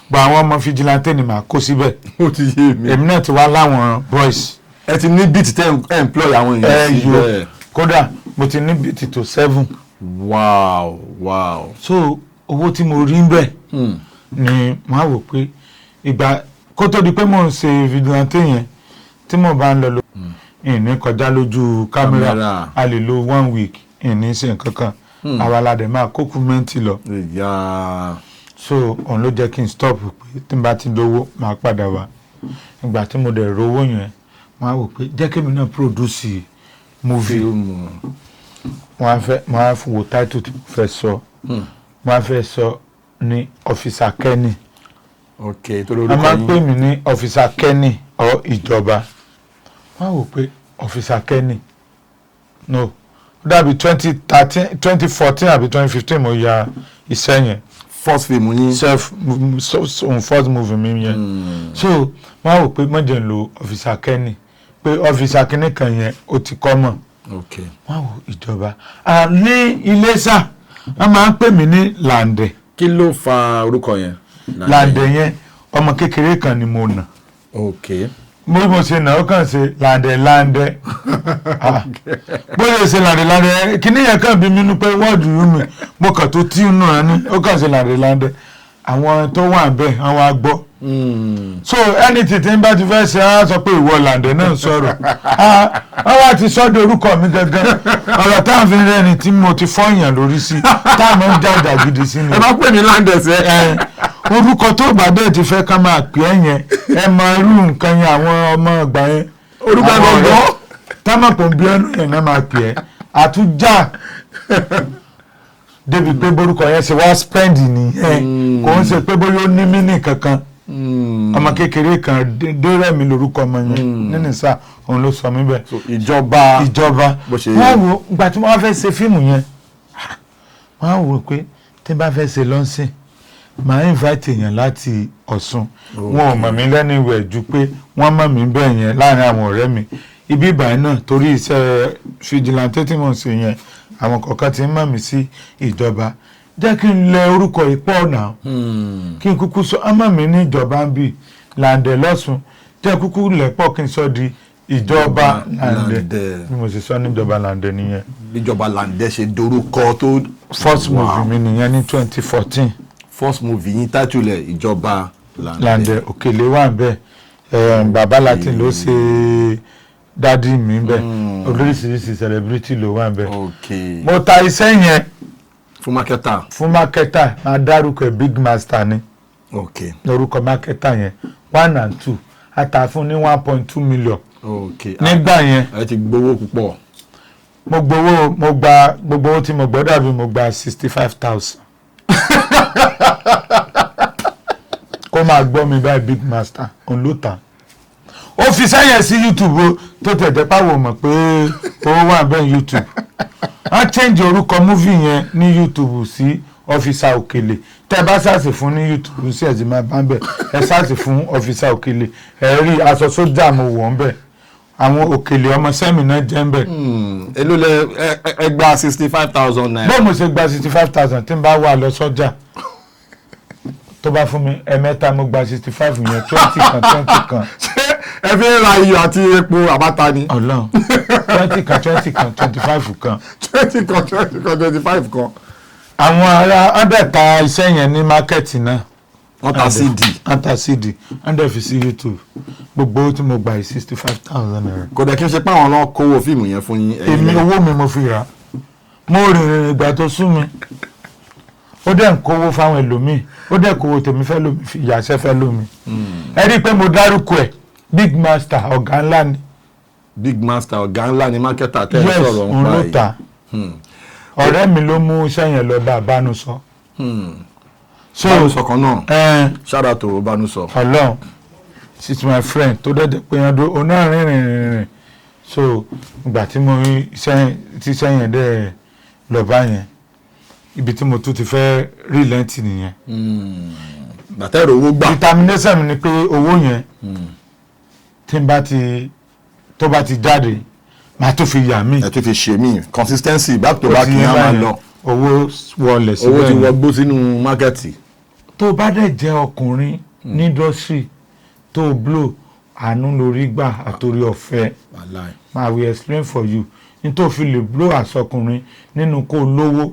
Speaker 2: gba àwọn ọmọ vigilante ni màá kó síbẹ̀.
Speaker 1: ó ti yé mi.
Speaker 2: èmi náà ti wá láwọn boys.
Speaker 1: ẹ ti ní bíìtì tẹ employ àwọn èèyàn síbẹ̀.
Speaker 2: kódà mo ti ní bíìtì tó 7.
Speaker 1: wow.
Speaker 2: So owó tí mo rí ń bẹ̀ ni màá wò pé ìgbà kó tó di pé mò ń ṣe vigilante yẹn tí mo bá ń lọ ìní kọjá lójú kámẹ́rà a lè lo 1 week ìní ṣe nǹkan kan àwa la dẹ̀ máa kó kúmẹ́ǹtì lọ. So òun ló jẹ́ kí n stop pé tí n bá ti lówó máa padà wá ìgbà tí mo dẹ̀ rówó yẹn máa wò pé jẹ́ kí mi náà produce movie wọ́n á wo title tí mo fẹ́ sọ wọ́n á fẹ́ sọ ní Officer Kenny. a máa ń pè mí ní Officer Kenny or ìjọba wọ́n á wò pé Officer Kenny no ó dàbí 2014 àbí 2015 mo ya iṣẹ́ yẹn
Speaker 1: first film yín
Speaker 2: first movie mi yẹn so wọ́n á wò pé mọ̀jẹ̀ ń lo Officer Kenny pé Officer Kenny kan yẹn ó ti kọ́ mọ̀ wọ́n á wò ìjọba ní Iléṣà wọ́n máa ń pè mí ní Lande.
Speaker 1: kí ló fa orúkọ yẹn.
Speaker 2: Lande yẹn ọmọ kékeré kan ni mo nà. mo ṣe nà ó kàn ṣe Lande bó lè ṣe Lande kíní yẹn kàn bí mi nú pé wọ́ọ̀dù yìí mi mo kàn tó tí nù án ní ó kàn ṣe Lande àwọn tó wà bẹ́ẹ̀ àwọn agbọ́. So anything tí n bá ti fẹ́ ṣe á sọ pé ìwọ Lande náà sọ̀rọ̀ wọ́n wá ti sọ́dọ̀ orúkọ mi gangan ọ̀rọ̀ tá à ń fi rẹ́ni tí mo ti fọ́yàn lórí sí tá à máa ń jáde gidi sí ni.
Speaker 1: ẹ má pè mí Lande sẹ́.
Speaker 2: orúkọ tó bá bẹ́ẹ̀ ti fẹ́ ká máa pè é yẹn ẹ mọ irú nǹkan yẹn àwọn ọmọ ọgbà yẹn
Speaker 1: orúkọ gbọ̀ngàn
Speaker 2: támàpọ̀ bí ẹnu yẹn náà máa pè é àtújà débi pé borúkọ yẹn ṣe wá spend nìyẹn kò ń ṣe pé bóyá ó ní mínì kankan ọmọ kékeré kan dérẹ́mi lórúkọ ọmọ yẹn nínú sá òun ló sọ mí bẹ́ẹ̀.
Speaker 1: ìjọba
Speaker 2: wọ́n wo ìgbà tí wọ́n fẹ́ ṣe fíìmù yẹn wọ́n wò pé tí n bá fẹ́ ṣe lọ́sìn máa invite èèyàn láti Ọ̀ṣun wọn ò mọ̀ mí lẹ́nu ìwẹ̀ ju pé wọ́n mọ̀ mí bẹ́ẹ̀ yẹn láàrin àwọn ọ̀rẹ́ mi ibi ìbàyẹn náà torí iṣẹ́ fìjìláńtẹ́ tí mo ń ṣe yẹn àwọn kọ̀ọ̀kan ti ń mọ̀ mí sí ìjọba jẹ́ kí n lẹ orúkọ ìpọ̀ ọ̀nà kí n kúkú sọ ọmọ mi ní ìjọba ń bì Lande lọ́sùn jẹ́ kúkú lẹ́pọ̀ kí n sọ di ìjọba Lande bí mo ṣe sọ níjọba Lande nìyẹn.
Speaker 1: ìjọba Lande ṣe dorúkọ tó.
Speaker 2: first movie mi nìyẹn ní 2014.
Speaker 1: first movie yín tátúlẹ̀ ìjọba
Speaker 2: Lande Òkèlè wà bẹ́ẹ̀ bàbá Latin ló ṣe dádì mi bẹ́ẹ̀ oríṣiríṣi celebrity ló wà bẹ́ẹ̀. mo ta iṣẹ́ yẹn
Speaker 1: fún mákẹ́tà
Speaker 2: máa dárúkọ big master ni lórúkọ mákẹ́tà yẹn 1 and 2 ata fún ní 1.2 million. nígbà yẹn
Speaker 1: ẹ ti gbowó púpọ̀.
Speaker 2: mo gba gbogbo owó tí mo gbọ́ dàbí mo gba 65,000. kó máa gbọ́ mi báyìí big master òun ló tàn. ó fi sẹ́yìn sí YouTube tó tẹ̀jẹ́ pàwọ̀ mọ̀ pé owó wà bẹ́ẹ̀ YouTube. wọ́n change orúkọ movie yẹn ní YouTube sí Officer Òkèlè tẹ́ bá ṣàṣì fún ní YouTube sí ẹ̀sìn máa bá ń bẹ̀ ẹ ṣàṣì fún Officer Òkèlè ẹ rí aṣọ sójà mo wọ̀ ń bẹ̀ àwọn Òkèlè ọmọ sẹ́mi náà jẹ́ ń bẹ̀.
Speaker 1: èló lẹ ẹ gba 65,000 naira.
Speaker 2: bó mo ṣe gba 65,000 tí n bá wà lọ sọ́jà tó bá fún mi ẹ̀mẹ́ta mo gba 65 yẹn 20 kan.
Speaker 1: ẹ fi ń ra iyọ̀ àti epo àbáta ni.
Speaker 2: Ọlọ́run 20 kan 25 kan.
Speaker 1: 20 kan 25 kan.
Speaker 2: àwọn ará ọ̀dẹ̀ta iṣẹ́ yẹn ní mákẹ́ẹ̀tì náà
Speaker 1: wọ́n ta CD.
Speaker 2: wọ́n ta CD wọ́n dẹ̀ fi sí YouTube gbogbo owó tí mo gbà yìí 65,000 naira.
Speaker 1: kò dẹ̀ kí n ṣe pé àwọn náà kówó fíìmù yẹn fún yín.
Speaker 2: èmi owó mi mo fi rà mo rìnrìn ìgbà tó sú mi ó dẹ̀ ń kówó fáwọn ẹlòmíì ó dẹ̀ kówó tèmi fẹ́ lómi ìyàṣẹ́ fẹ́ lómi. ẹ rí i pé mo dárúkọ ẹ̀ Big Master ọ̀gá ńlá ni.
Speaker 1: Big Master ọ̀gá ńlá ni mákẹ́tà tẹ́ ẹ
Speaker 2: yes
Speaker 1: sọ̀rọ̀
Speaker 2: òun ló ta ọ̀rẹ́ mi ló mú iṣẹ́ yẹn lọ bá Bánusọ.
Speaker 1: so Bánusọ kan náà shout out to Bánusọ.
Speaker 2: Ọlọ́run she's my friend tó dẹ́dẹ́ pé yan dó oná rìnrìn so ìgbà tí mo rí iṣẹ́ yẹn dẹ́ lọ bá yẹn ibi tí mo tún ti fẹ́ rí lẹ́ǹtì nìyẹn.
Speaker 1: bàtà èrò owó gbà.
Speaker 2: determination mi ni pé owó yẹn tí n bá ti tó bá ti jáde màá tó fi yà mí.
Speaker 1: ẹ tó fi ṣe mí consistency back to back yẹn máa lọ.
Speaker 2: owó wọlé síbẹ̀
Speaker 1: owó ti wọgbó sínú mákẹ́tì.
Speaker 2: tó bá dẹ̀ jẹ́ ọkùnrin ní industry tó blow àánú lórí gbà àtòrí ọ̀fẹ́ máa we explain for you nítorí fi lè blow àsọkùnrin nínú kó lówó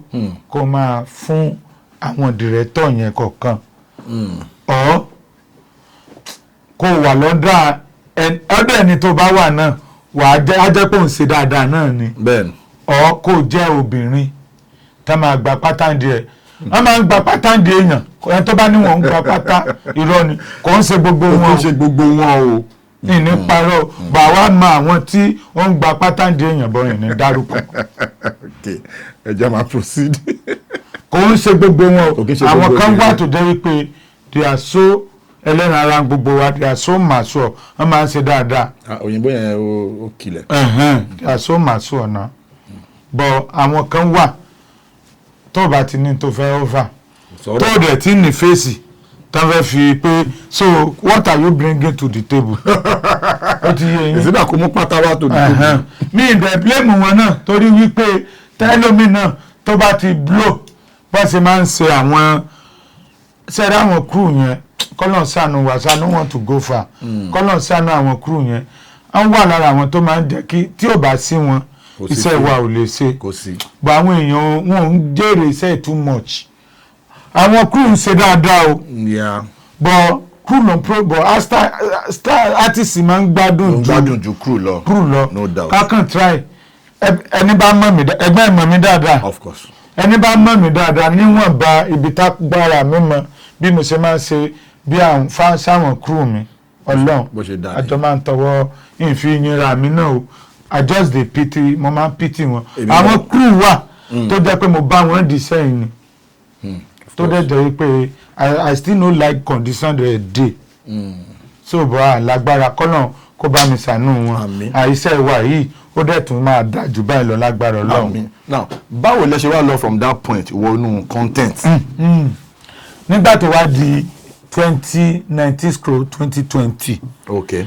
Speaker 2: kó máa fún àwọn dìrẹ́tọ̀ yẹn kọ̀ọ̀kan ọ̀ kó wà lọ́dà ọ̀dọ̀ ẹni tó bá wà náà wà á jẹ́ pé òun ṣe dáadáa náà ni ọ̀ kó jẹ́ obìnrin tá máa gba pátánì ẹ̀ wọ́n máa ń gba pátánì èèyàn ẹni tó bá ní wọ́n ń gba pátá irọ́ ni kò ń ṣe gbogbo wọn
Speaker 1: kò ń ṣe gbogbo wọn o.
Speaker 2: ní parọ́ bá wa mọ àwọn tí wọ́n ń gba pátánì èèyàn bọ́ ní dárúkọ.
Speaker 1: ẹ jẹ́ máa proceed.
Speaker 2: kò ń ṣe gbogbo wọn o àwọn kan wà tó jẹ́ wípé they are so ẹlẹ́ran ara gbogbo wa they are so mature wọ́n máa ń ṣe dáadáa.
Speaker 1: òyìnbó yẹn ó kilẹ̀.
Speaker 2: they are so mature náà but àwọn kan wà tó bá ti ní tó fẹ́ over tó dẹ̀ tí ní fèsì tó fẹ́ fi pé so what are you bringing to the table. ó ti yé yín.
Speaker 1: ìsìnkà kò mú pátá wá tó the table.
Speaker 2: mi ìdẹ̀ blame wọn náà torí wípé tẹ́lómi náà tó bá ti blow bá ṣe máa ń ṣe àwọn ṣẹ́ra àwọn crew yẹn kọ́lọ̀ sànù wà sànù want to go far kọ́lọ̀ sànù àwọn crew yẹn wọ́n wà lára àwọn tó máa ń jẹ́ kí tí ò bá sí wọn iṣẹ́ wa ò lè ṣe bọ̀ àwọn èèyàn wọn ń jèrè iṣẹ́ too much àwọn crew ń ṣe dáadáa o bọ̀ crew ló ń pro bọ̀ star artist máa ń gbádùn
Speaker 1: ju crew lọ no doubt
Speaker 2: kákan try ẹni bá mọ̀ mí ẹgbẹ́ mọ̀ mí dáadáa
Speaker 1: of course
Speaker 2: ẹni bá mọ̀ mí dáadáa níwọ̀nba ibi tá gbára mi mọ̀ bí mo ṣe máa ń ṣe bí àwọn sáwọn crew mi Ọlọ́run àjọ máa ń tọwọ́ ìfi yinra mi náà o I just dey pity mo máa ń pity wọn àwọn crew wà tó jẹ́ pé mo bá wọn di sẹ́yìn ni tó dẹ̀ jẹ́ pé I still no like condition dey dey so bọ́ àlágbára kọ́nà kó bá mi ṣàánú wọn àìsẹ́ ìwà yìí ó dẹ̀ tún máa dà jù báyìí lọ lágbára Ọlọ́run.
Speaker 1: now báwo lẹ ṣe wá lọ from that point wọnú content.
Speaker 2: nígbà tó wá di 2019/2020.
Speaker 1: okay.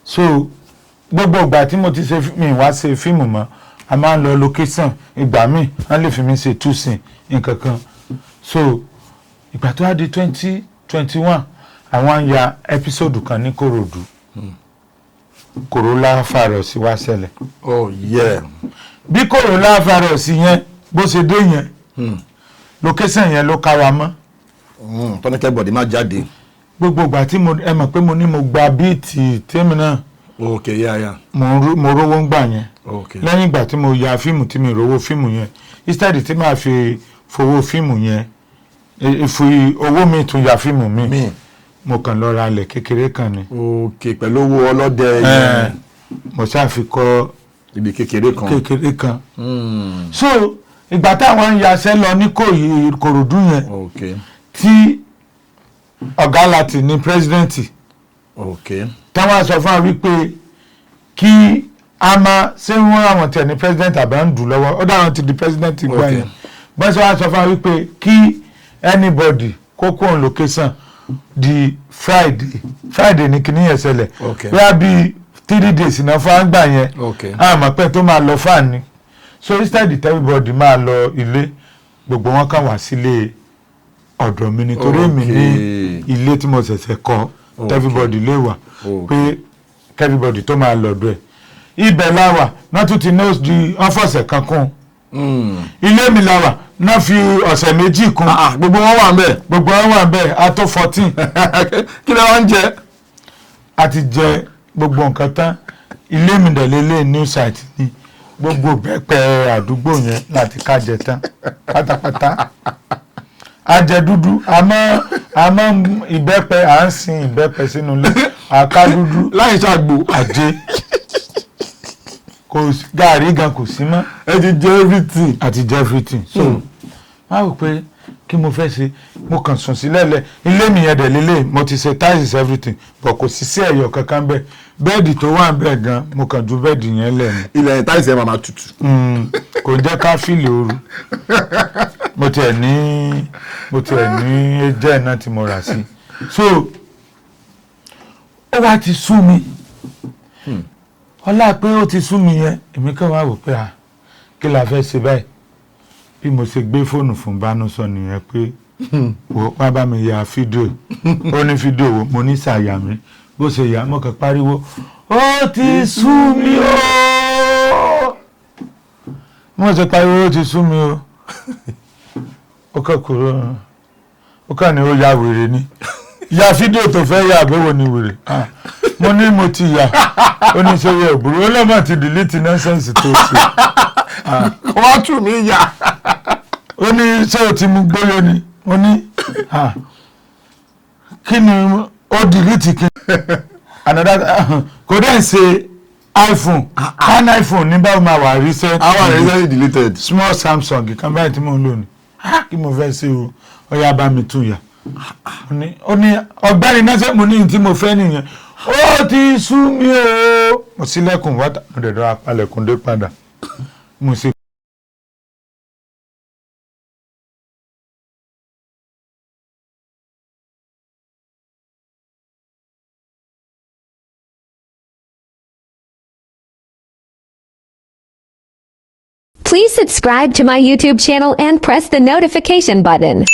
Speaker 2: so gbogbo ìgbà tí mo ti ṣe mi wá ṣe fíìmù mọ́ a máa ń lọ location ìgbà míì wọ́n lè fi mi ṣe túsìn nǹkan kan so ìgbà tó wá di 2021 àwọn ń ya ẹ́písòdù kan ní Kòròdú Corolla virus wá ṣẹlẹ̀.
Speaker 1: oh yeah.
Speaker 2: bí Corolla virus yẹn bó ṣe dé yẹn location yẹn ló ká wa mọ́.
Speaker 1: tọ́nikẹ́ bọ̀dé má jáde.
Speaker 2: gbogbo ìgbà tí ẹ mọ̀ pé mo ní mo gba bíìtì tèmi náà.
Speaker 1: okay yeah.
Speaker 2: mo rówó ń gbà yẹn.
Speaker 1: okay.
Speaker 2: lẹ́yìn ìgbà tí mo ya fíìmù tí mi rówó fíìmù yẹn instead tí màá fi fowó fíìmù yẹn fi owó mi tún ya fíìmù mi mo kàn lọ ra ilẹ̀ kékeré kan ni.
Speaker 1: okay pẹ̀lú owó ọlọ́dẹ yẹn.
Speaker 2: mo ṣàfikọ́
Speaker 1: ibi kékeré kan.
Speaker 2: so ìgbà táwọn ń yaṣẹ́ lọ ní Kòròdú yẹn.
Speaker 1: okay.
Speaker 2: tí ọ̀gá láti ní pírẹ́sidẹ́ǹtì.
Speaker 1: okay.
Speaker 2: táwọn sọ fún wa wípé kí a máa ṣé wọ́n àwọn tẹ̀ ní pírẹ́sidẹ́ǹtì àbá ń dùn lọ́wọ́ ó dáhùn ti di pírẹ́sidẹ́ǹtì gbọ́ yẹn. bọ́n ṣe wá sọ fún wa wípé kí anybody kókó on location di Friday ní kíní yẹn ṣẹlẹ̀.
Speaker 1: okay.
Speaker 2: bí a bí 3 days náà fún àgbà yẹn.
Speaker 1: okay.
Speaker 2: àmọ́ pé tó máa lọ fáàn ni so instead everybody máa lọ ilé gbogbo wọn kàn wá sílé ọ̀dọ̀ mi nítorí mi ní ilé tí mo ṣẹ̀ṣẹ̀ kọ́ everybody lè wà pé everybody tó máa lọ́dọ̀ ẹ̀ ibẹ̀ láwà náà tún ti nose di ọ́fọ̀sẹ̀ kan kún ilé mi la wà náà fi ọ̀sẹ̀ méjì kún
Speaker 1: gbogbo wọn wà ń bẹ̀.
Speaker 2: gbogbo wọn wà bẹ́ẹ̀ a tó 14
Speaker 1: kí lẹ wá ń jẹ.
Speaker 2: a ti jẹ gbogbo nǹkan tán ilé mi dẹ̀lélẹ̀ new site ni gbogbo bẹ́pẹ àdúgbò yẹn láti kájẹ tán pátápátá ajẹ dúdú àmọ́ ìbẹ́pẹ à ń sin ìbẹ́pẹ sínú ilé àká dúdú
Speaker 1: láì ṣàgbò.
Speaker 2: àjẹ kò gàrí gan kò sí mọ́.
Speaker 1: ẹ ti jẹ everything.
Speaker 2: àti jẹ everything. so máa wò pé kí mo fẹ́ ṣe mo kàn sùn sílẹ̀ lẹ̀ ilé mi yẹn dẹ̀ lélẹ̀ mo ti ṣe tiles everything but kò sí sí ẹ̀yọ̀ kankan bẹ́ẹ̀ bẹ́ẹ̀dì tó wà bẹ́ẹ̀ gan mo kàn ju bẹ́ẹ̀dì yẹn lẹ̀ ni.
Speaker 1: ilẹ̀ yẹn táìsì ẹ̀ máa tutù.
Speaker 2: kò jẹ́ ká fìlì ooru mo tiẹ̀ ní ẹjẹ́ náà tí mo rà sí. so ó wá ti sú mi ọlá pé ó ti sú mi yẹn èmi kàn wá wò pé kí la fẹ́ ṣe báyìí bí mo ṣe gbé fóònù fún Bánúsọ nìyẹn pé wá bá mi ya fídíò ó ní fídíò wo mo ní ṣàyà mi bó ṣe yà mo kàn pariwo ó ti sú mi o mo ṣe pariwo ó ti sú mi o ó kàn kúrò ó kàn ní ó ya wèrè ni ya fídíò tó fẹ́ yà àbẹ̀wò ni wèrè mo ní mo ti yà ó ní ṣe yẹ òbúrò ó lọ́mọ ti delete nonsense tó ṣe
Speaker 1: wọ́n tún mí yà.
Speaker 2: ó ní ṣé o ti mú gbóyè ni ó ní kí ni ó delete kí kò dẹ́n ṣe iPhone kan iPhone ní báwo máa wà recent.
Speaker 1: àwọn recently deleted.
Speaker 2: small Samsung kan báyìí tí mo ń lò ní kí mo fẹ́ ṣe o ó yá bá mi tún yà ó ní ọ̀gbẹ́ni náà ṣe mo ní tí mo fẹ́ nìyẹn ó ti sú mi o mo ṣílẹ̀kùn wọ́tà mo dẹ̀ dọ́ apalẹ̀kùn dé padà mo ṣe.
Speaker 3: Please subscribe to my YouTube channel and press the notification button.